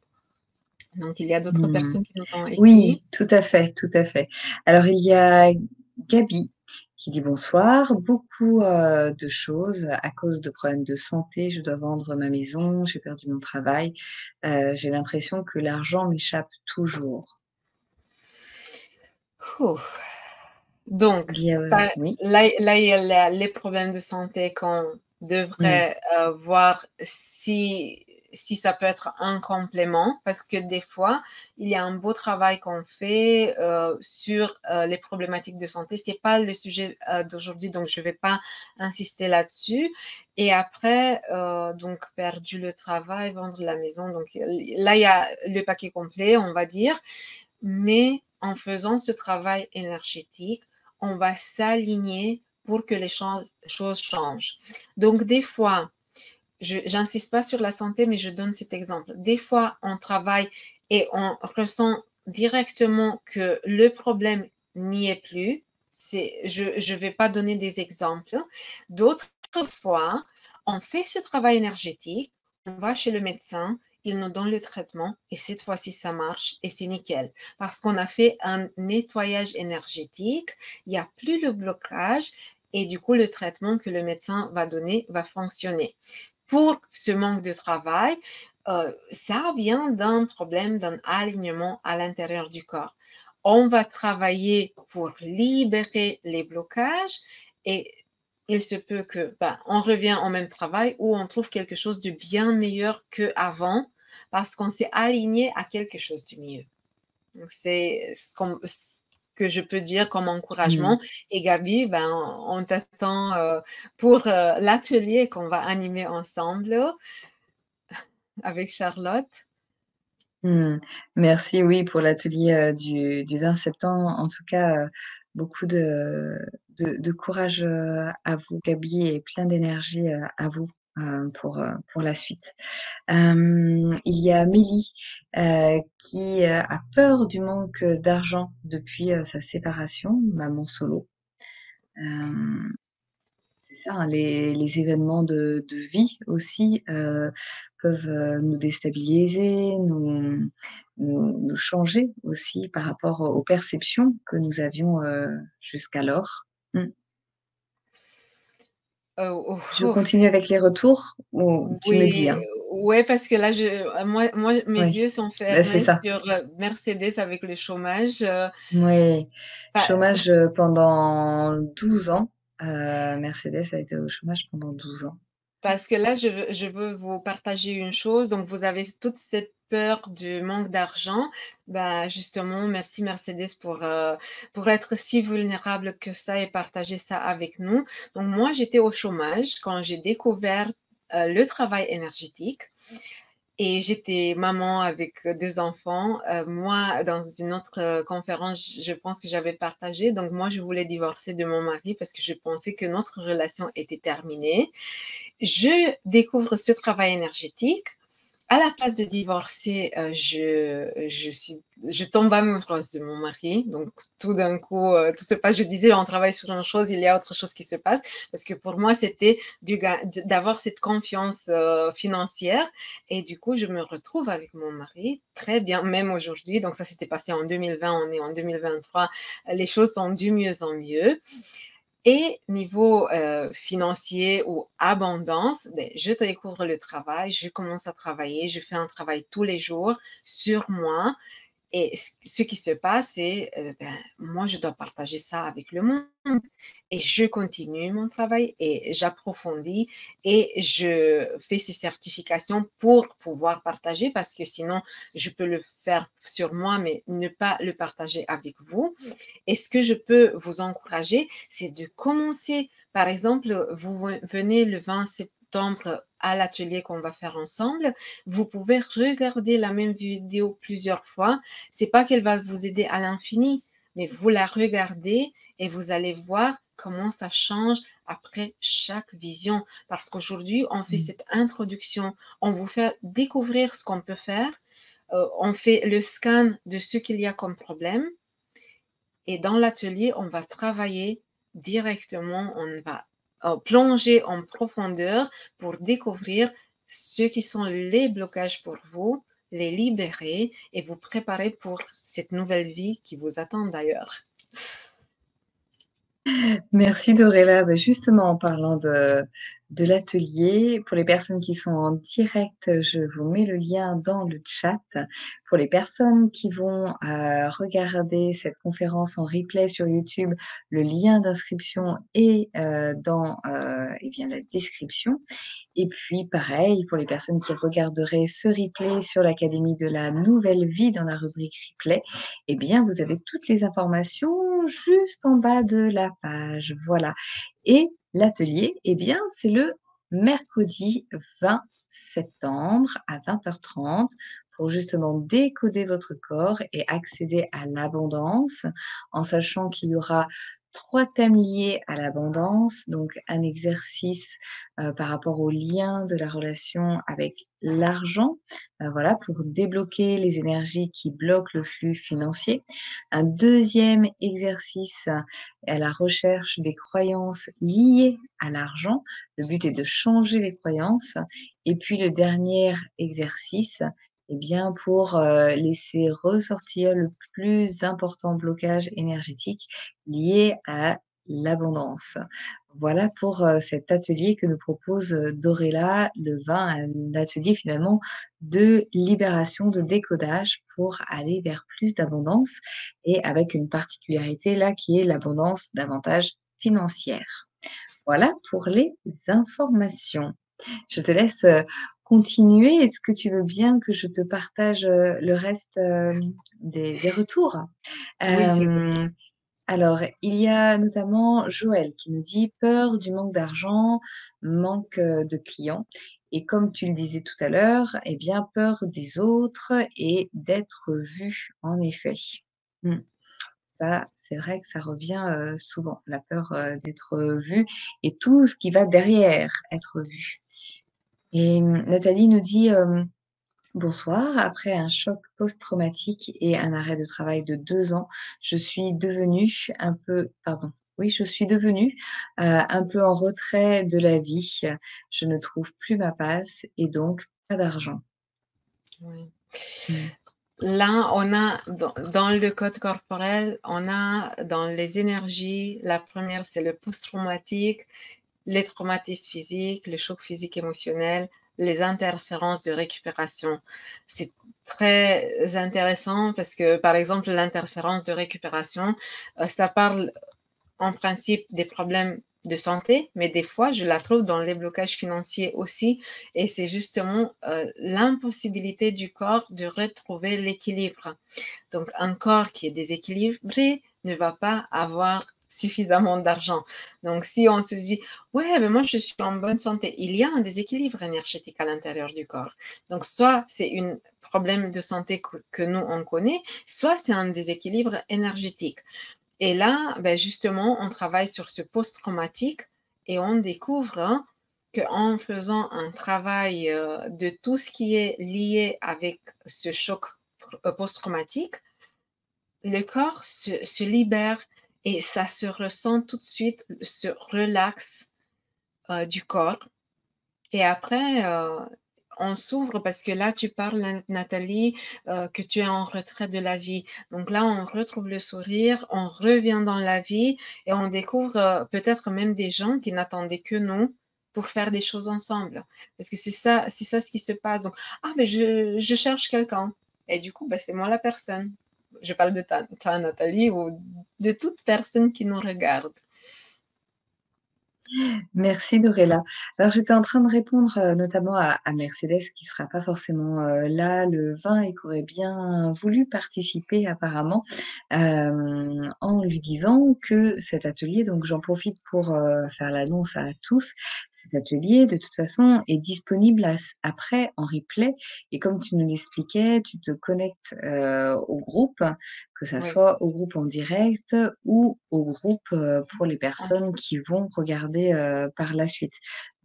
Donc, il y a d'autres Mmh. personnes qui nous ont écrit. Oui, tout à fait, tout à fait. Alors il y a Gaby qui dit: «Bonsoir, beaucoup, de choses à cause de problèmes de santé. Je dois vendre ma maison, j'ai perdu mon travail. J'ai l'impression que l'argent m'échappe toujours». Ouh. Donc, Il y a oui, là, il y a les problèmes de santé qu'on mmh, devrait voir si ça peut être un complément, parce que des fois, il y a un beau travail qu'on fait sur les problématiques de santé. C'est pas le sujet d'aujourd'hui, donc je vais pas insister là-dessus. Et après, donc perdu le travail, vendre la maison. Donc là, il y a le paquet complet, on va dire. Mais en faisant ce travail énergétique, on va s'aligner pour que les choses changent. Donc, des fois, j'insiste pas sur la santé, mais je donne cet exemple. Des fois, on travaille et on ressent directement que le problème n'y est plus. Je vais pas donner des exemples. D'autres fois, on fait ce travail énergétique, on va chez le médecin, il nous donne le traitement et cette fois-ci, ça marche et c'est nickel. Parce qu'on a fait un nettoyage énergétique, il n'y a plus le blocage et du coup, le traitement que le médecin va donner va fonctionner. Pour ce manque de travail, ça vient d'un problème, d'un alignement à l'intérieur du corps. On va travailler pour libérer les blocages et il se peut que on revient au même travail ou on trouve quelque chose de bien meilleur qu'avant parce qu'on s'est aligné à quelque chose de mieux. Donc c'est ce que je peux dire comme Mmh. encouragement. Et Gabi, on t'attend pour l'atelier qu'on va animer ensemble avec Charlotte. Mmh. Merci, oui, pour l'atelier, du 20 septembre. En tout cas, beaucoup de courage, à vous, Gaby, et plein d'énergie, à vous, pour la suite. Il y a Mélie, qui, a peur du manque, d'argent depuis, sa séparation, maman solo. Hem C'est ça, hein, les événements de vie aussi, peuvent, nous déstabiliser, nous changer aussi par rapport aux perceptions que nous avions, jusqu'alors. Mmh. Ouf, Je ouf. continue avec les retours ou tu me dis, Oui, hein? ouais, parce que là, moi, mes Oui, yeux sont bah, c'est fermés ça. sur Mercedes avec le chômage. Oui, Pas- chômage, pendant 12 ans. Mercedes a été au chômage pendant 12 ans. Parce que là, je veux vous partager une chose. Donc, vous avez toute cette peur du manque d'argent. Bah, justement, merci Mercedes pour être si vulnérable que ça et partager ça avec nous. Donc, moi, j'étais au chômage quand j'ai découvert le travail énergétique. Et j'étais maman avec 2 enfants. Moi, dans une autre, conférence, je pense que j'avais partagé, donc moi, je voulais divorcer de mon mari parce que je pensais que notre relation était terminée. Je découvre ce travail énergétique. À la place de divorcer, je tombe amoureuse de mon mari. Donc, tout d'un coup, tout se passe. Je disais, on travaille sur une chose, il y a autre chose qui se passe. Parce que pour moi, c'était d'avoir cette confiance financière. Et du coup, je me retrouve avec mon mari très bien, même aujourd'hui. Donc, ça s'était passé en 2020, on est en 2023. Les choses sont du mieux en mieux. Et niveau financier ou abondance, je découvre le travail, je commence à travailler, je fais un travail tous les jours sur moi et ce qui se passe, c'est, moi, je dois partager ça avec le monde et je continue mon travail et j'approfondis et je fais ces certifications pour pouvoir partager parce que sinon, je peux le faire sur moi, mais ne pas le partager avec vous. Et ce que je peux vous encourager, c'est de commencer. Par exemple, vous venez le 20 septembre à l'atelier qu'on va faire ensemble. Vous pouvez regarder la même vidéo plusieurs fois. C'est pas qu'elle va vous aider à l'infini, mais vous la regardez et vous allez voir comment ça change après chaque vision. Parce qu'aujourd'hui, on fait Mmh. cette introduction, on vous fait découvrir ce qu'on peut faire, on fait le scan de ce qu'il y a comme problème et dans l'atelier, on va travailler directement, on va plonger en profondeur pour découvrir ce qui sont les blocages pour vous, les libérer et vous préparer pour cette nouvelle vie qui vous attend d'ailleurs. Merci Dorella. Bah, justement, en parlant de l'atelier, pour les personnes qui sont en direct, je vous mets le lien dans le chat. Pour les personnes qui vont, regarder cette conférence en replay sur YouTube, le lien d'inscription est, dans, eh bien, la description. Et puis pareil, pour les personnes qui regarderaient ce replay sur l'Académie de la Nouvelle Vie dans la rubrique replay, eh bien, vous avez toutes les informations juste en bas de la page. Voilà. Et l'atelier, eh bien, c'est le mercredi 20 septembre à 20h30 pour justement décoder votre corps et accéder à l'abondance, en sachant qu'il y aura 3 thèmes liés à l'abondance, donc un exercice, par rapport au lien de la relation avec l'argent, voilà, pour débloquer les énergies qui bloquent le flux financier. Un deuxième exercice à la recherche des croyances liées à l'argent. Le but est de changer les croyances. Et puis le dernier exercice, eh bien, pour laisser ressortir le plus important blocage énergétique lié à l'abondance. Voilà pour cet atelier que nous propose Dorella le 20, un atelier finalement de libération, de décodage pour aller vers plus d'abondance et avec une particularité là qui est l'abondance davantage financière. Voilà pour les informations. Je te laisse, continuer. Est-ce que tu veux bien que je te partage, le reste, des retours? Oui, s'il te plaît. Hem, alors, il y a notamment Joël qui nous dit: «Peur du manque d'argent, manque, de clients» et comme tu le disais tout à l'heure, eh bien, peur des autres et d'être vu, en effet. Mmh. Ça, c'est vrai que ça revient, souvent, la peur, d'être, vu et tout ce qui va derrière être vu. Et Nathalie nous dit, «Bonsoir, après un choc post-traumatique et un arrêt de travail de 2 ans, je suis devenue un peu» pardon, oui, «je suis devenue, un peu en retrait de la vie. Je ne trouve plus ma place et donc pas d'argent». Oui. Mmh. Là, on a dans le code corporel, on a dans les énergies, la première, c'est le post-traumatique, les traumatismes physiques, le choc physique émotionnel, les interférences de récupération. C'est très intéressant parce que, par exemple, l'interférence de récupération, ça parle en principe des problèmes de santé, mais des fois, je la trouve dans les blocages financiers aussi et c'est justement, l'impossibilité du corps de retrouver l'équilibre. Donc un corps qui est déséquilibré ne va pas avoir suffisamment d'argent. Donc si on se dit: «Ouais, mais moi je suis en bonne santé», il y a un déséquilibre énergétique à l'intérieur du corps. Donc soit c'est un problème de santé que nous on connaît, soit c'est un déséquilibre énergétique. Et là, ben justement, on travaille sur ce post-traumatique et on découvre, hein, qu'en faisant un travail, de tout ce qui est lié avec ce choc post-traumatique, le corps se libère et ça se ressent tout de suite, ce relax, du corps et après, on s'ouvre parce que là, tu parles, Nathalie, que tu es en retrait de la vie. Donc là, on retrouve le sourire, on revient dans la vie et on découvre, peut-être même des gens qui n'attendaient que nous pour faire des choses ensemble. Parce que c'est ça ce qui se passe. Donc: «Ah mais je cherche quelqu'un» et du coup, bah, c'est moi la personne. Je parle de toi, Nathalie, ou de toute personne qui nous regarde. Merci Dorella. Alors j'étais en train de répondre, notamment à Mercedes qui sera pas forcément, là le 20 et qui aurait bien voulu participer apparemment, en lui disant que cet atelier donc j'en profite pour, faire l'annonce à tous. Cet atelier de toute façon est disponible après en replay et comme tu nous l'expliquais, tu te connectes, au groupe, que ça Oui. soit au groupe en direct ou au groupe, pour les personnes qui vont regarder, par la suite.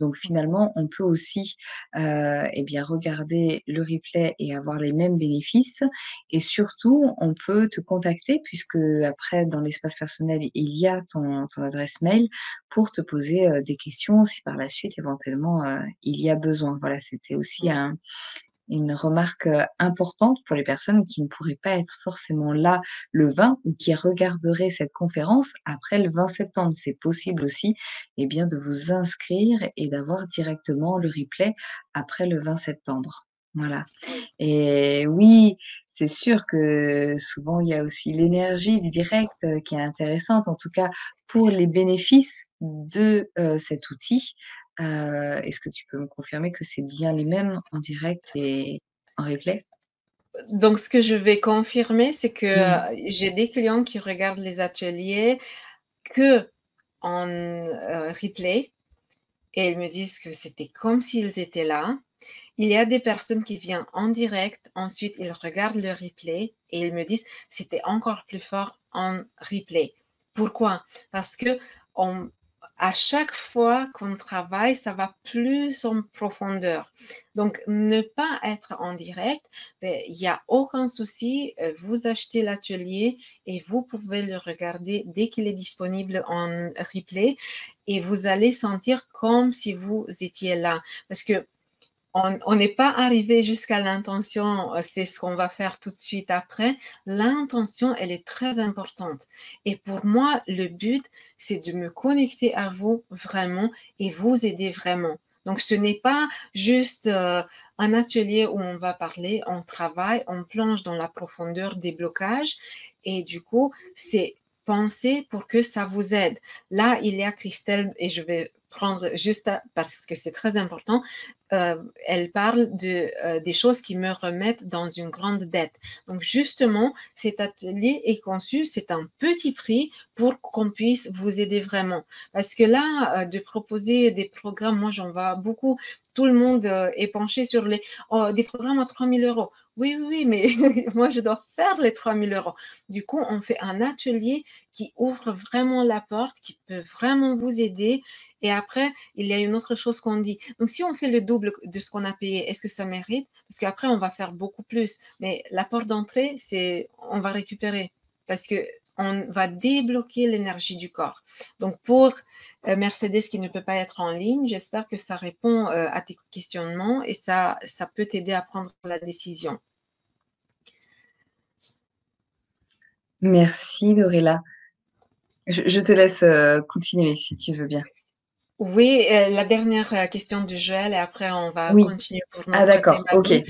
Donc finalement, on peut aussi, et bien regarder le replay et avoir les mêmes bénéfices et surtout, on peut te contacter puisque après dans l'espace personnel, il y a ton adresse mail pour te poser, des questions si par la suite éventuellement, il y a besoin. Voilà, c'était aussi Oui. une remarque, importante pour les personnes qui ne pourraient pas être forcément là le 20 ou qui regarderaient cette conférence après le 20 septembre. C'est possible aussi, eh bien, de vous inscrire et d'avoir directement le replay après le 20 septembre. Voilà et oui, c'est sûr que souvent il y a aussi l'énergie du direct, qui est intéressante, en tout cas pour les bénéfices de, cet outil. Est-ce que tu peux me confirmer que c'est bien les mêmes en direct et en replay? Donc ce que je vais confirmer, c'est que, Mmh. j'ai des clients qui regardent les ateliers qu'en, replay et ils me disent que c'était comme s'ils étaient là. Il y a des personnes qui viennent en direct, ensuite ils regardent le replay et ils me disent: «C'était encore plus fort en replay». Pourquoi? Parce que on à chaque fois qu'on travaille, ça va plus en profondeur. Donc ne pas être en direct, beh, il y a aucun souci, vous achetez l'atelier et vous pouvez le regarder dès qu'il est disponible en replay et vous allez sentir comme si vous étiez là. Parce que on n'est pas arrivé jusqu'à l'intention, c'est ce qu'on va faire tout de suite après. L'intention, elle est très importante et pour moi, le but, c'est de me connecter à vous vraiment et vous aider vraiment. Donc ce n'est pas juste, un atelier où on va parler, on travaille, on plonge dans la profondeur des blocages et du coup, c'est penser pour que ça vous aide. Là, il y a Christelle et je vais prendre juste à parce que c'est très important, elle parle des choses qui me remettent dans une grande dette. Donc justement, cet atelier est conçu, c'est un petit prix pour qu'on puisse vous aider vraiment. Parce que là, de proposer des programmes, moi j'en vois beaucoup, tout le monde est penché sur les oh, des programmes à 3 000 euros. Oui, oui, oui, mais moi je dois faire les 3 000 euros. Du coup, on fait un atelier qui ouvre vraiment la porte, qui peut vraiment vous aider. Et après, il y a une autre chose qu'on dit. Donc, si on fait le double de ce qu'on a payé, est-ce que ça mérite? Parce qu'après, on va faire beaucoup plus. Mais la porte d'entrée, c'est on va récupérer parce que on va débloquer l'énergie du corps. Donc, pour Mercedes qui ne peut pas être en ligne, j'espère que ça répond à tes questionnements et ça peut t'aider à prendre la décision. Merci Dorella. Je te laisse continuer si tu veux bien. Oui, la dernière question de Joël et après on va Oui. continuer pour Ah notre thème d'accord, à ok. nous.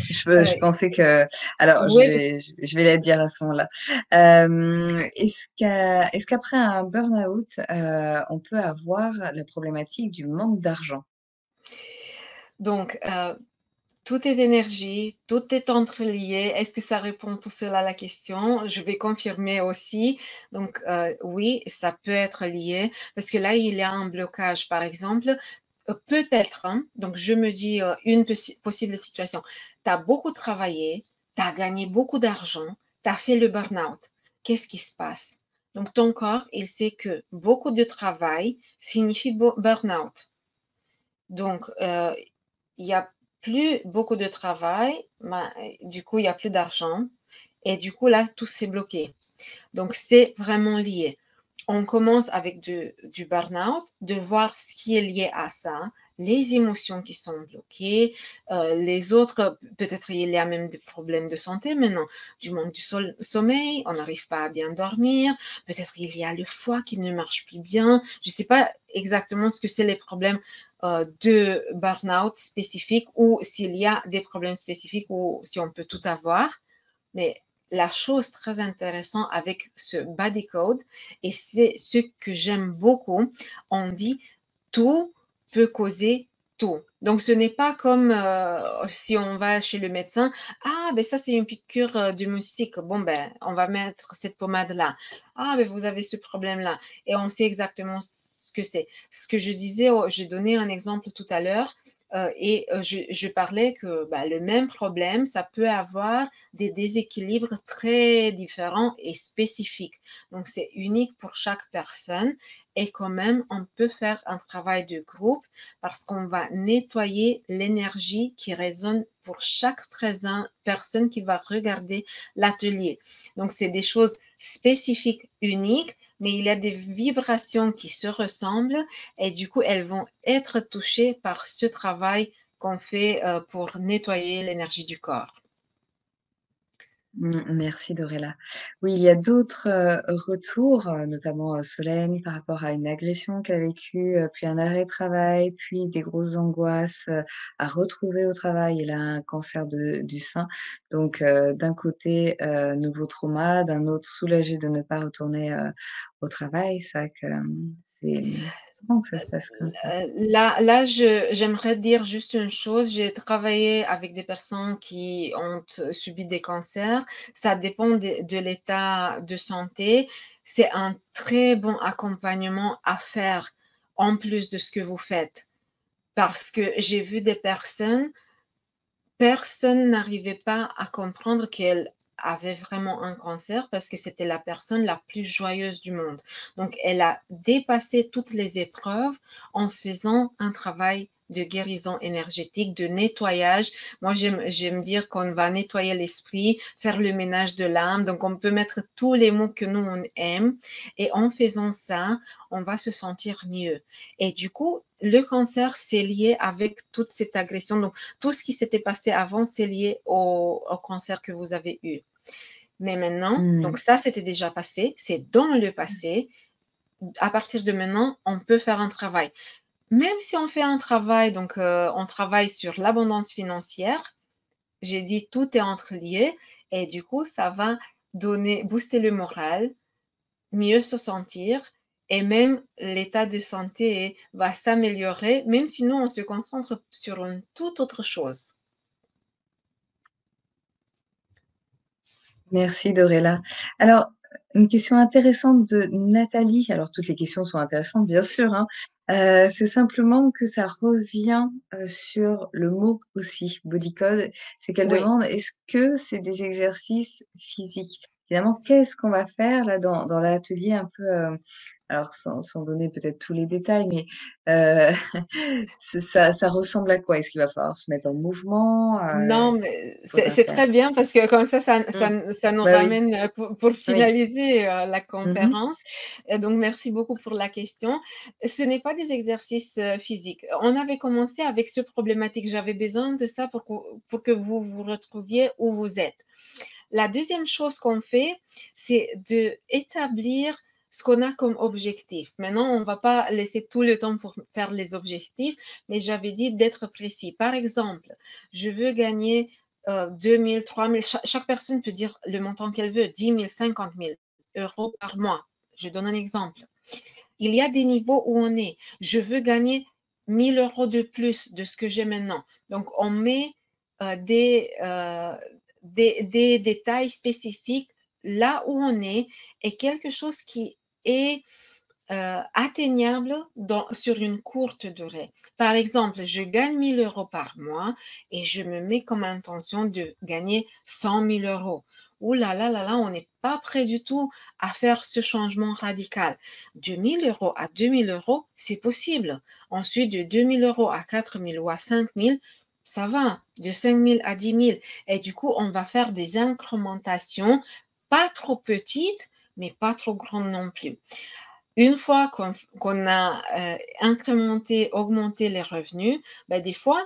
Je pensais que... Alors, Oui, je vais la dire à ce moment-là. Est-ce qu'après un burn-out, on peut avoir la problématique du manque d'argent? donc tout est énergie, tout est entrelié. Est-ce que ça répond tout cela à la question? Je vais confirmer aussi. Donc, oui, ça peut être lié parce que là, il y a un blocage. Par exemple, peut-être, hein, donc je me dis une possible situation. Tu as beaucoup travaillé, tu as gagné beaucoup d'argent, tu as fait le burn-out. Qu'est-ce qui se passe? Donc, ton corps, il sait que beaucoup de travail signifie burn-out. Donc, il y a plus beaucoup de travail, du coup, il y a plus d'argent et du coup, là, tout s'est bloqué. Donc, c'est vraiment lié. On commence avec du burn-out, de voir ce qui est lié à ça, les émotions qui sont bloquées, les autres, peut-être il y a même des problèmes de santé maintenant, du manque du sommeil, on n'arrive pas à bien dormir, peut-être il y a le foie qui ne marche plus bien, je ne sais pas exactement ce que c'est les problèmes de burn-out spécifiques ou s'il y a des problèmes spécifiques ou si on peut tout avoir. Mais la chose très intéressante avec ce body code, et c'est ce que j'aime beaucoup, on dit tout peut causer tout. Donc ce n'est pas comme si on va chez le médecin, ah ben ça c'est une piqûre de moustique, bon ben on va mettre cette pommade là. Ah ben vous avez ce problème là et on sait exactement ce que c'est. Ce que je disais, j'ai donné un exemple tout à l'heure et je parlais que bah, le même problème, ça peut avoir des déséquilibres très différents et spécifiques. Donc, c'est unique pour chaque personne et quand même, on peut faire un travail de groupe parce qu'on va nettoyer l'énergie qui résonne pour chaque personne qui va regarder l'atelier. Donc, c'est des choses spécifiques, uniques, mais il y a des vibrations qui se ressemblent et du coup, elles vont être touchées par ce travail qu'on fait pour nettoyer l'énergie du corps. Merci Dorella. Oui, il y a d'autres, retours, notamment, Solène par rapport à une agression qu'elle a vécue, puis un arrêt de travail, puis des grosses angoisses, à retrouver au travail. Elle a un cancer du sein. Donc, d'un côté, nouveau trauma, d'un autre soulagée de ne pas retourner, au travail. C'est vrai que, c'est souvent que ça se passe comme ça. Là, j'aimerais dire juste une chose. J'ai travaillé avec des personnes qui ont subi des cancers. Ça dépend de l'état de santé. C'est un très bon accompagnement à faire en plus de ce que vous faites. Parce que j'ai vu des personnes personne n'arrivait pas à comprendre qu'elle avait vraiment un cancer parce que c'était la personne la plus joyeuse du monde. Donc, elle a dépassé toutes les épreuves en faisant un travail de guérison énergétique, de nettoyage. Moi, j'aime dire qu'on va nettoyer l'esprit, faire le ménage de l'âme. Donc, on peut mettre tous les mots que nous, on aime. Et en faisant ça, on va se sentir mieux. Et du coup, le cancer, c'est lié avec toute cette agression. Donc, tout ce qui s'était passé avant, c'est lié au cancer que vous avez eu. Mais maintenant, Mmh. donc ça, c'était déjà passé, c'est dans le passé. À partir de maintenant, on peut faire un travail. Même si on fait un travail, donc on travaille sur l'abondance financière, j'ai dit tout est entrelié et du coup, ça va donner, booster le moral, mieux se sentir et même l'état de santé va s'améliorer, même si nous, on se concentre sur une toute autre chose. Merci Dorella. Alors, une question intéressante de Nathalie, alors toutes les questions sont intéressantes bien sûr, hein. C'est simplement que ça revient, sur le mot aussi, body code. C'est qu'elle Oui. demande: «Est-ce que c'est des exercices physiques?» Finalement, qu'est-ce qu'on va faire là dans l'atelier un peu, alors sans donner peut-être tous les détails, mais, heu, ça ressemble à quoi? Est-ce qu'il va falloir se mettre en mouvement? Non, mais Qu'on va c'est faire? très bien parce que comme ça Mmh. ça nous Bah oui, ramène, pour oui. finaliser, la Mmh mh. conférence et donc merci beaucoup pour la question. Ce n'est pas des exercices, physiques. On avait commencé avec ce problématique. J'avais besoin de ça pour que vous vous retrouviez où vous êtes. La deuxième chose qu'on fait, c'est d'établir ce qu'on a comme objectif. Maintenant, on ne va pas laisser tout le temps pour faire les objectifs, mais j'avais dit d'être précis. Par exemple, je veux gagner 2 000, 3 000. Chaque personne peut dire le montant qu'elle veut, 10 000, 50 000 euros par mois. Je donne un exemple. Il y a des niveaux où on est. Je veux gagner 1 000 euros de plus de ce que j'ai maintenant. Donc, on met euh, des, euh, des détails spécifiques là où on est et quelque chose qui est atteignable sur une courte durée. Par exemple, je gagne 1 000 euros par mois et je me mets comme intention de gagner 100 000 euros. Ouh là là là là, on n'est pas prêt du tout à faire ce changement radical. De 1 000 euros à 2 000 euros, c'est possible. Ensuite, de 2 000 euros à 4 000 ou à 5 000, ça va. De 5 000 à 10 000. Et du coup, on va faire des incrémentations, pas trop petites, mais pas trop grandes non plus. Une fois qu'on a incrémenté, augmenté les revenus, ben des fois,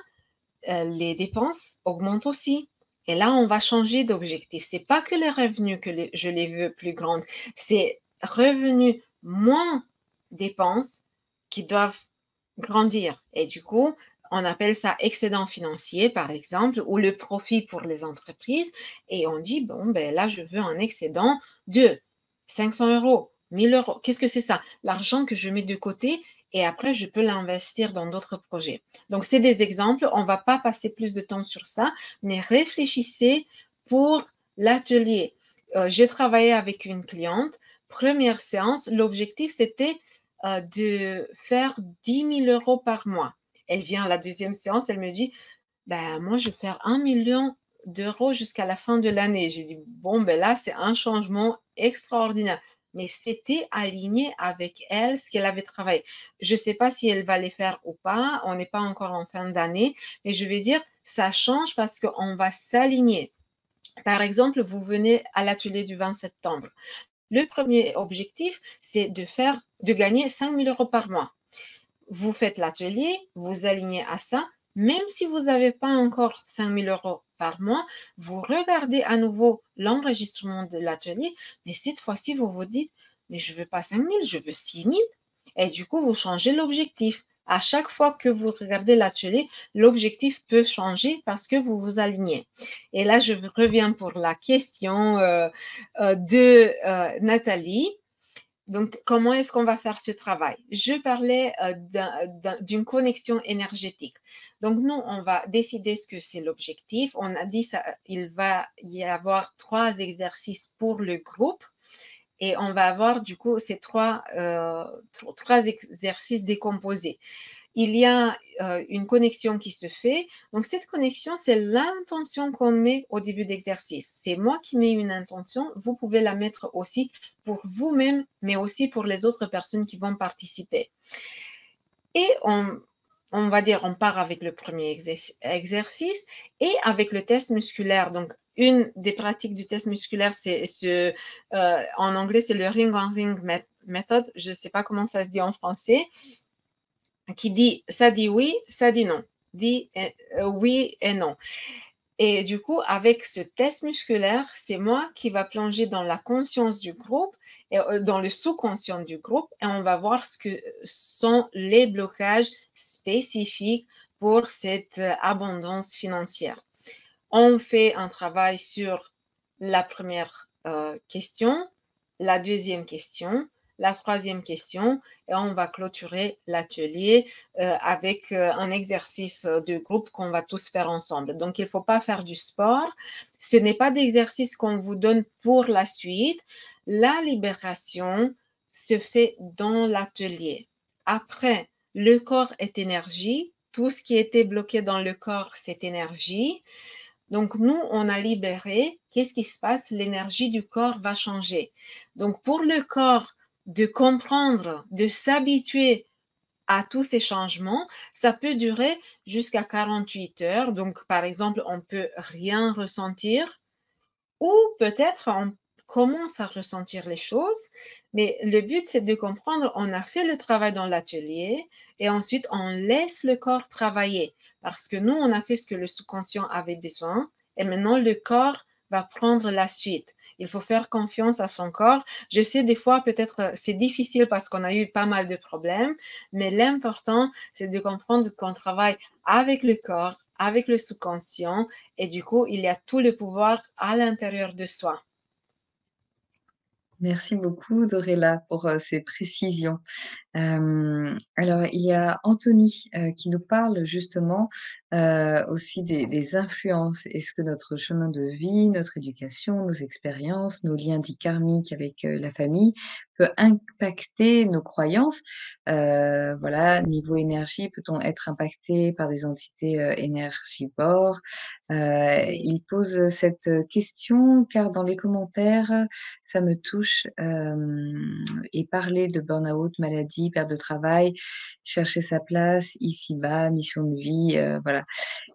les dépenses augmentent aussi. Et là, on va changer d'objectif. C'est pas que les revenus que je les veux plus grandes, c'est revenus moins dépenses qui doivent grandir. Et du coup, on appelle ça excédent financier, par exemple, ou le profit pour les entreprises. Et on dit, bon, ben là, je veux un excédent de 500 euros, 1000 euros. Qu'est-ce que c'est ça? L'argent que je mets de côté et après, je peux l'investir dans d'autres projets. Donc, c'est des exemples. On ne va pas passer plus de temps sur ça, mais réfléchissez pour l'atelier. J'ai travaillé avec une cliente. Première séance, l'objectif, c'était de faire 10 000 euros par mois. Elle vient à la deuxième séance, elle me dit, ben, moi, je vais faire 1 million d'euros jusqu'à la fin de l'année. J'ai dit, bon, ben là, c'est un changement extraordinaire. Mais c'était aligné avec elle, ce qu'elle avait travaillé. Je ne sais pas si elle va les faire ou pas. On n'est pas encore en fin d'année. Mais je vais dire, ça change parce qu'on va s'aligner. Par exemple, vous venez à l'atelier du 20 septembre. Le premier objectif, c'est de gagner 5 000 euros par mois. Vous faites l'atelier, vous alignez à ça. Même si vous n'avez pas encore 5 000 euros par mois, vous regardez à nouveau l'enregistrement de l'atelier, mais cette fois-ci, vous vous dites, mais je ne veux pas 5 000, je veux 6 000. Et du coup, vous changez l'objectif. À chaque fois que vous regardez l'atelier, l'objectif peut changer parce que vous vous alignez. Et là, je reviens pour la question de Nathalie. Donc, comment est-ce qu'on va faire ce travail? Je parlais d'une connexion énergétique. Donc, nous, on va décider ce que c'est l'objectif. On a dit ça, il va y avoir 3 exercices pour le groupe et on va avoir du coup ces trois exercices décomposés. Il y a une connexion qui se fait. Donc, cette connexion, c'est l'intention qu'on met au début d'exercice. C'est moi qui mets une intention. Vous pouvez la mettre aussi pour vous-même, mais aussi pour les autres personnes qui vont participer. Et on va dire, on part avec le premier exercice et avec le test musculaire. Donc, une des pratiques du test musculaire, en anglais, c'est le ring on ring method. Je ne sais pas comment ça se dit en français, qui dit ça dit oui, ça dit non, dit oui et non. Et du coup, avec ce test musculaire, c'est moi qui va plonger dans la conscience du groupe et dans le sous-conscient du groupe et on va voir ce que sont les blocages spécifiques pour cette abondance financière. On fait un travail sur la première question, la deuxième question, la troisième question et on va clôturer l'atelier avec un exercice de groupe qu'on va tous faire ensemble. Donc, il ne faut pas faire du sport. Ce n'est pas d'exercice qu'on vous donne pour la suite. La libération se fait dans l'atelier. Après, le corps est énergie. Tout ce qui était bloqué dans le corps, c'est énergie. Donc, nous, on a libéré. Qu'est-ce qui se passe? L'énergie du corps va changer. Donc, pour le corps de comprendre, de s'habituer à tous ces changements, ça peut durer jusqu'à 48 heures. Donc, par exemple, on peut rien ressentir ou peut-être on commence à ressentir les choses, mais le but, c'est de comprendre, on a fait le travail dans l'atelier et ensuite on laisse le corps travailler parce que nous, on a fait ce que le sous-conscient avait besoin et maintenant le corps va prendre la suite. Il faut faire confiance à son corps. Je sais des fois peut-être c'est difficile parce qu'on a eu pas mal de problèmes, mais l'important c'est de comprendre qu'on travaille avec le corps, avec le sous-conscient et du coup, il y a tout le pouvoir à l'intérieur de soi. Merci beaucoup Dorella pour, ces précisions. Alors il y a Anthony, qui nous parle justement, aussi des influences. Est-ce que notre chemin de vie, notre éducation, nos expériences, nos liens dits karmiques avec, la famille peut impacter nos croyances? Voilà, niveau énergie, peut-on être impacté par des entités, énergivores? Oui, Il pose cette question car dans les commentaires, ça me touche, et parler de burn-out, maladie, perte de travail, chercher sa place ici-bas, mission de vie, voilà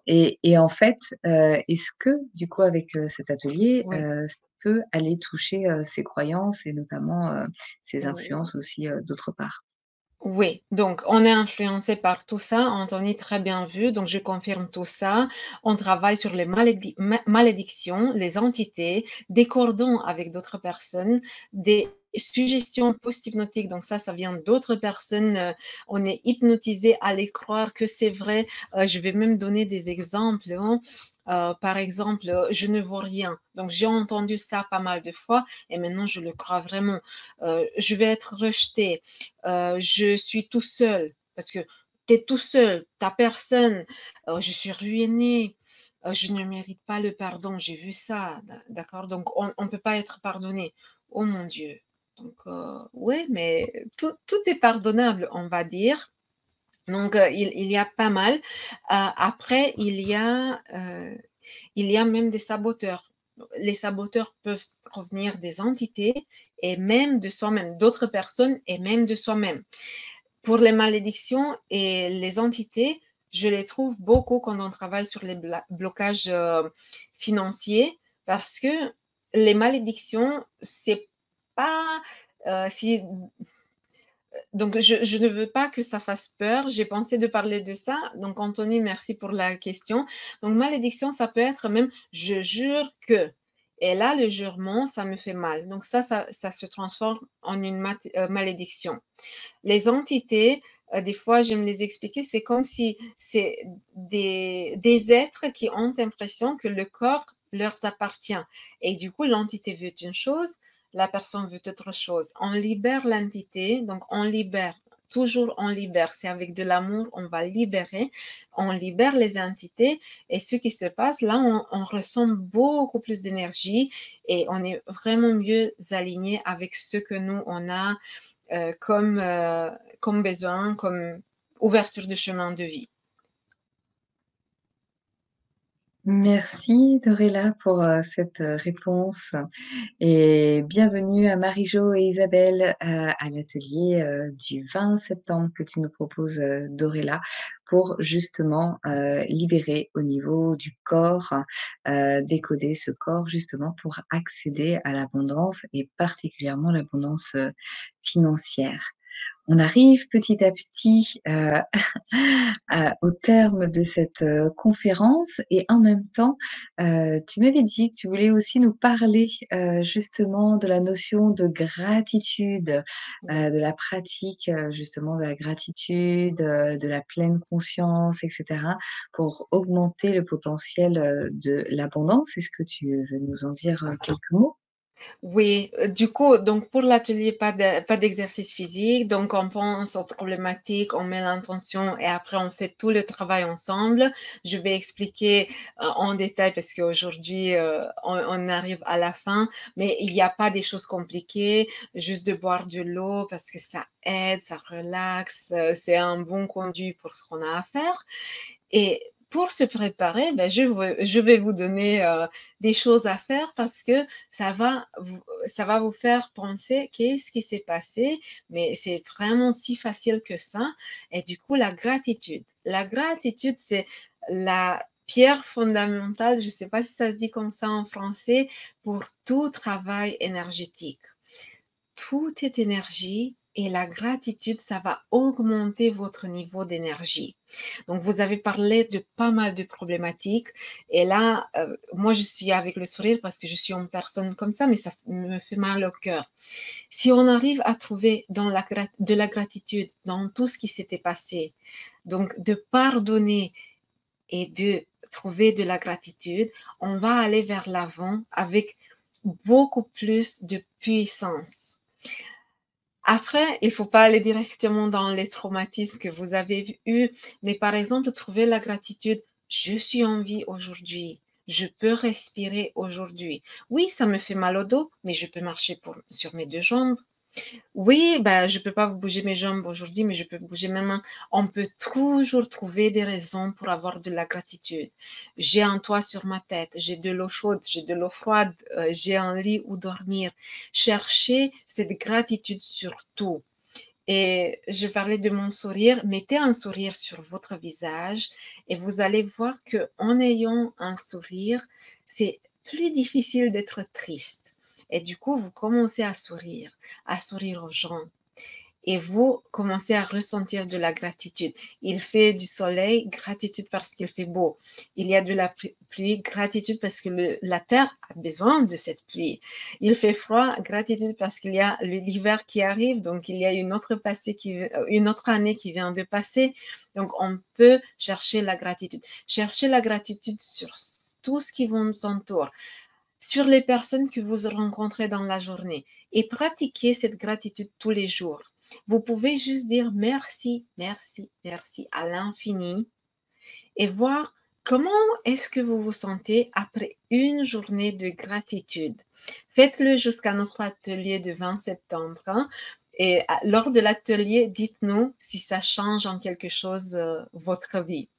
et en fait, est-ce que du coup avec, cet atelier, oui, ça peut aller toucher, ses croyances et notamment, ses oui. influences aussi, d'autre part? Oui, donc on est influencé par tout ça, Anthony, très bien vu, donc je confirme tout ça. On travaille sur les malédictions, les entités, des cordons avec d'autres personnes, des suggestions post-hypnotiques, donc ça vient d'autres personnes. On est hypnotisé à les croire que c'est vrai. Je vais même donner des exemples, hein. Par exemple, je ne vois rien. Donc j'ai entendu ça pas mal de fois et maintenant je le crois vraiment. Je vais être rejeté, je suis tout seul, parce que tu es tout seul, tu personne, je suis ruiné, je ne mérite pas le pardon, j'ai vu ça, d'accord? Donc on ne peut pas être pardonné. Oh mon Dieu! Donc ouais, mais tout est pardonnable, on va dire. Donc il y a pas mal. Après il y a même des saboteurs. Les saboteurs peuvent provenir des entités et même de soi-même, d'autres personnes et même de soi-même. Pour les malédictions et les entités, je les trouve beaucoup quand on travaille sur les blocages financiers parce que les malédictions, c'est pas si donc je ne veux pas que ça fasse peur. J'ai pensé de parler de ça. Donc Anthony, merci pour la question. Donc malédiction, ça peut être même je jure que. Et là, le jurement, ça me fait mal. Donc ça se transforme en une malédiction. Les entités, des fois, j'aime les expliquer, c'est comme si c'est des êtres qui ont l'impression que le corps leur appartient. Et du coup, l'entité veut une chose, la personne veut autre chose. On libère l'entité, donc on libère toujours on libère. C'est avec de l'amour, on va libérer, on libère les entités et ce qui se passe là, on ressent beaucoup plus d'énergie et on est vraiment mieux aligné avec ce que nous, on a comme besoin, comme ouverture de chemin de vie. Merci Dorella pour, cette, réponse et bienvenue à Marie-Jo et Isabelle, à l'atelier, du 20 septembre que tu nous proposes, Dorella, pour justement, libérer au niveau du corps, décoder ce corps justement pour accéder à l'abondance et particulièrement l'abondance, financière. On arrive petit à petit, au terme de cette, conférence et en même temps, tu m'avais dit que tu voulais aussi nous parler, justement de la notion de gratitude, Oui. de la pratique, justement de la gratitude, de la pleine conscience et cetera, pour augmenter le potentiel, de l'abondance. Est-ce que tu veux nous en dire, quelques mots? Oui, du coup, donc pour l'atelier, pas d'exercice physique, donc on pense aux problématiques, on met l'intention et après on fait tout le travail ensemble. Je vais expliquer, en détail parce qu'aujourd'hui, on arrive à la fin, mais il y a pas des choses compliquées, juste de boire de l'eau parce que ça aide, ça relaxe, c'est un bon conduit pour ce qu'on a à faire et pour se préparer, ben, je vais vous donner, des choses à faire parce que ça va vous faire penser: «Qu'est-ce qui s'est passé?» mais c'est vraiment si facile que ça et du coup, la gratitude. La gratitude, c'est la pierre fondamentale, je ne sais pas si ça se dit comme ça en français, pour tout travail énergétique. Tout est énergie et la gratitude, ça va augmenter votre niveau d'énergie. Donc, vous avez parlé de pas mal de problématiques et là, moi, je suis avec le sourire parce que je suis une personne comme ça, mais me fait mal au cœur. Si on arrive à trouver de la gratitude dans tout ce qui s'était passé, donc de pardonner et de trouver de la gratitude, on va aller vers l'avant avec beaucoup plus de puissance. Après, il faut pas aller directement dans les traumatismes que vous avez eus, mais par exemple, trouver la gratitude. Je suis en vie aujourd'hui. Je peux respirer aujourd'hui. Oui, ça me fait mal au dos, mais je peux marcher sur mes deux jambes. Oui, bah, je peux pas bouger mes jambes aujourd'hui, mais je peux bouger mes mains. On peut toujours trouver des raisons pour avoir de la gratitude. J'ai un toit sur ma tête, j'ai de l'eau chaude, j'ai de l'eau froide, j'ai un lit où dormir. Cherchez cette gratitude sur tout. Et je parlais de mon sourire. Mettez un sourire sur votre visage et vous allez voir que en ayant un sourire, c'est plus difficile d'être triste. Et du coup, vous commencez à sourire aux gens et vous commencez à ressentir de la gratitude. Il fait du soleil, gratitude parce qu'il fait beau. Il y a de la pluie, gratitude parce que la terre a besoin de cette pluie. Il fait froid, gratitude parce qu'il y a l'hiver qui arrive, donc il y a une autre année qui vient de passer. Donc on peut chercher la gratitude. Chercher la gratitude sur tout ce qui vous entoure, sur les personnes que vous rencontrez dans la journée et pratiquez cette gratitude tous les jours. Vous pouvez juste dire merci, merci, merci à l'infini et voir comment est-ce que vous vous sentez après une journée de gratitude. Faites-le jusqu'à notre atelier du 20 septembre. Hein, et lors de l'atelier, dites-nous si ça change en quelque chose votre vie.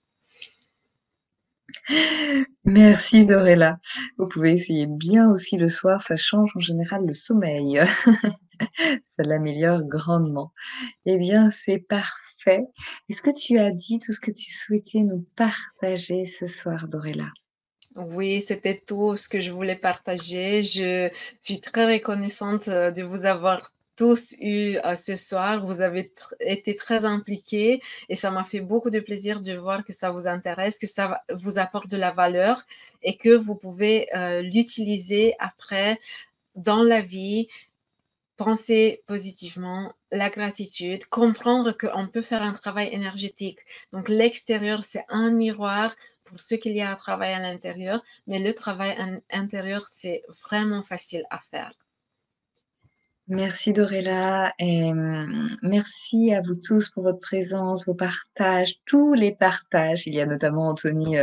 Merci Dorella. Vous pouvez essayer bien aussi le soir, ça change en général le sommeil. Ça l'améliore grandement. Eh bien, c'est parfait. Est-ce que tu as dit tout ce que tu souhaitais nous partager ce soir, Dorella? Oui, c'était tout ce que je voulais partager. Je suis très reconnaissante, de vous avoir tous eu, ce soir. Vous avez été très impliqués et ça m'a fait beaucoup de plaisir de voir que ça vous intéresse, que vous apporte de la valeur et que vous pouvez, l'utiliser après dans la vie. Penser positivement, la gratitude, comprendre qu'on peut faire un travail énergétique. Donc l'extérieur, c'est un miroir pour ce qu'il y a à travailler à l'intérieur, mais le travail intérieur, c'est vraiment facile à faire. Merci Dorella et merci à vous tous pour votre présence, vos partages, tous les partages. Il y a notamment Anthony,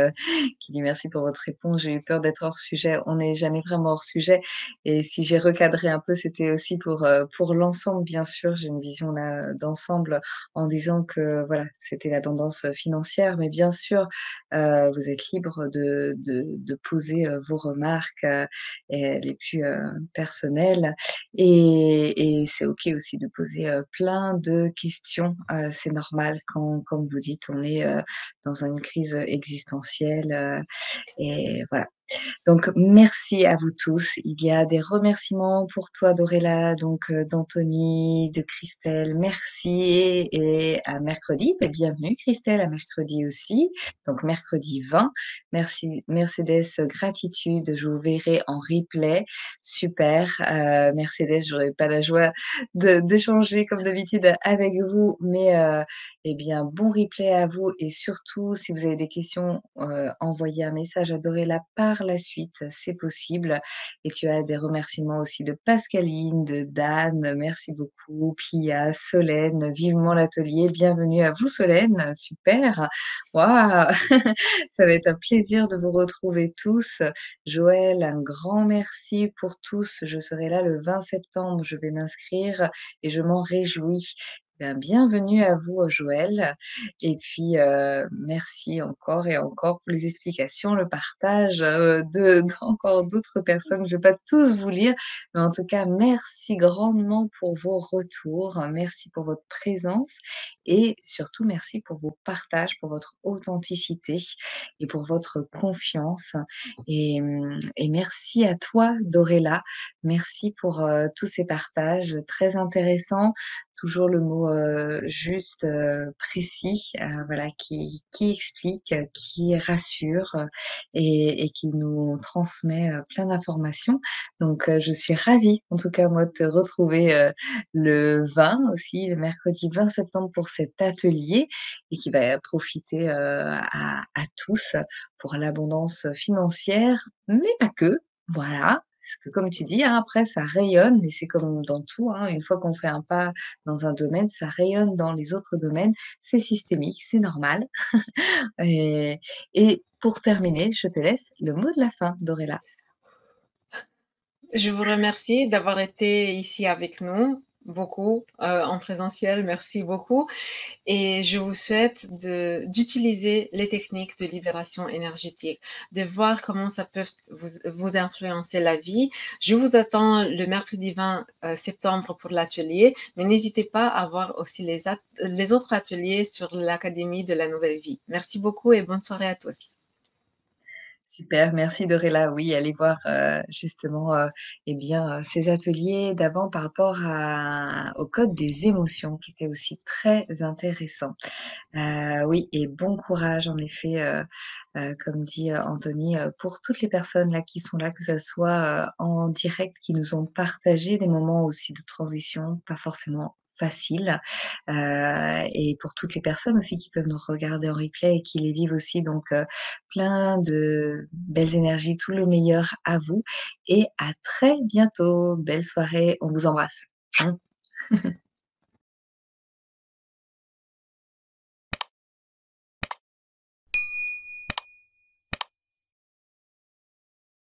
qui dit: «Merci pour votre réponse, j'ai eu peur d'être hors sujet». On n'est jamais vraiment hors sujet et si j'ai recadré un peu, c'était aussi pour l'ensemble, bien sûr. J'ai une vision là, d'ensemble en disant que voilà, c'était l'abondance, financière, mais bien sûr, vous êtes libre de poser, vos remarques, et les plus, personnelles et c'est OK aussi de poser, plein de questions, c'est normal quand comme vous dites, on est, dans une crise, existentielle, et voilà. Donc merci à vous tous. Il y a des remerciements pour toi Dorella, donc d'Anthony, de Christelle, merci et à mercredi. Beh, bienvenue Christelle, à mercredi aussi. Donc mercredi 20. Merci Mercedes, gratitude, je vous verrai en replay. Super, Mercedes, j'aurais pas la joie de d'échanger comme d'habitude avec vous, mais eh bien, bon replay à vous et surtout, si vous avez des questions, envoyez un message à Dorella par la suite, c'est possible et tu as des remerciements aussi de Pascaline, de Dan, merci beaucoup, Pia, Solène, vivement l'atelier. Bienvenue à vous Solène, super. Waouh! Ça va être un plaisir de vous retrouver tous. Joël, un grand merci pour tous. Je serai là le 20 septembre, je vais m'inscrire et je m'en réjouis. Ben, bienvenue à vous, Joël et puis, merci encore et encore pour les explications, le partage, de d'encore d'autres personnes. Je vais pas tous vous lire, mais en tout cas, merci grandement pour vos retours. Merci pour votre présence et surtout merci pour vos partages, pour votre authenticité et pour votre confiance et merci à toi, Dorella. Merci pour, tous ces partages très intéressants. Toujours le mot, juste, précis, voilà, qui explique, qui rassure, et qui nous transmet, plein d'informations. Donc, je suis ravie, en tout cas moi, de te retrouver, le 20 aussi, le mercredi 20 septembre pour cet atelier et qui va profiter, à tous pour l'abondance financière, mais pas que. Voilà, parce que comme tu dis, hein, après ça rayonne, mais c'est comme dans tout, hein, une fois qu'on fait un pas dans un domaine, ça rayonne dans les autres domaines. C'est systémique, c'est normal. Et, et pour terminer, je te laisse le mot de la fin, Dorella. Je vous remercie d'avoir été ici avec nous, beaucoup, en présentiel, merci beaucoup et je vous souhaite d'utiliser les techniques de libération énergétique, de voir comment ça peut vous influencer la vie. Je vous attends le mercredi 20 septembre pour l'atelier, mais n'hésitez pas à voir aussi les autres ateliers sur l'Académie de la Nouvelle Vie. Merci beaucoup et bonne soirée à tous. Super, merci Dorella. Oui, allez voir justement eh bien, ces ateliers d'avant par rapport au code des émotions qui était aussi très intéressant. Oui et bon courage en effet, comme dit, Anthony, pour toutes les personnes là qui sont là, que ça soit, en direct, qui nous ont partagé des moments aussi de transition, pas forcément faciles, et pour toutes les personnes aussi qui peuvent nous regarder en replay et qui les vivent aussi donc, plein de belles énergies, tout le meilleur à vous et à très bientôt. Belle soirée, on vous embrasse. Mmh.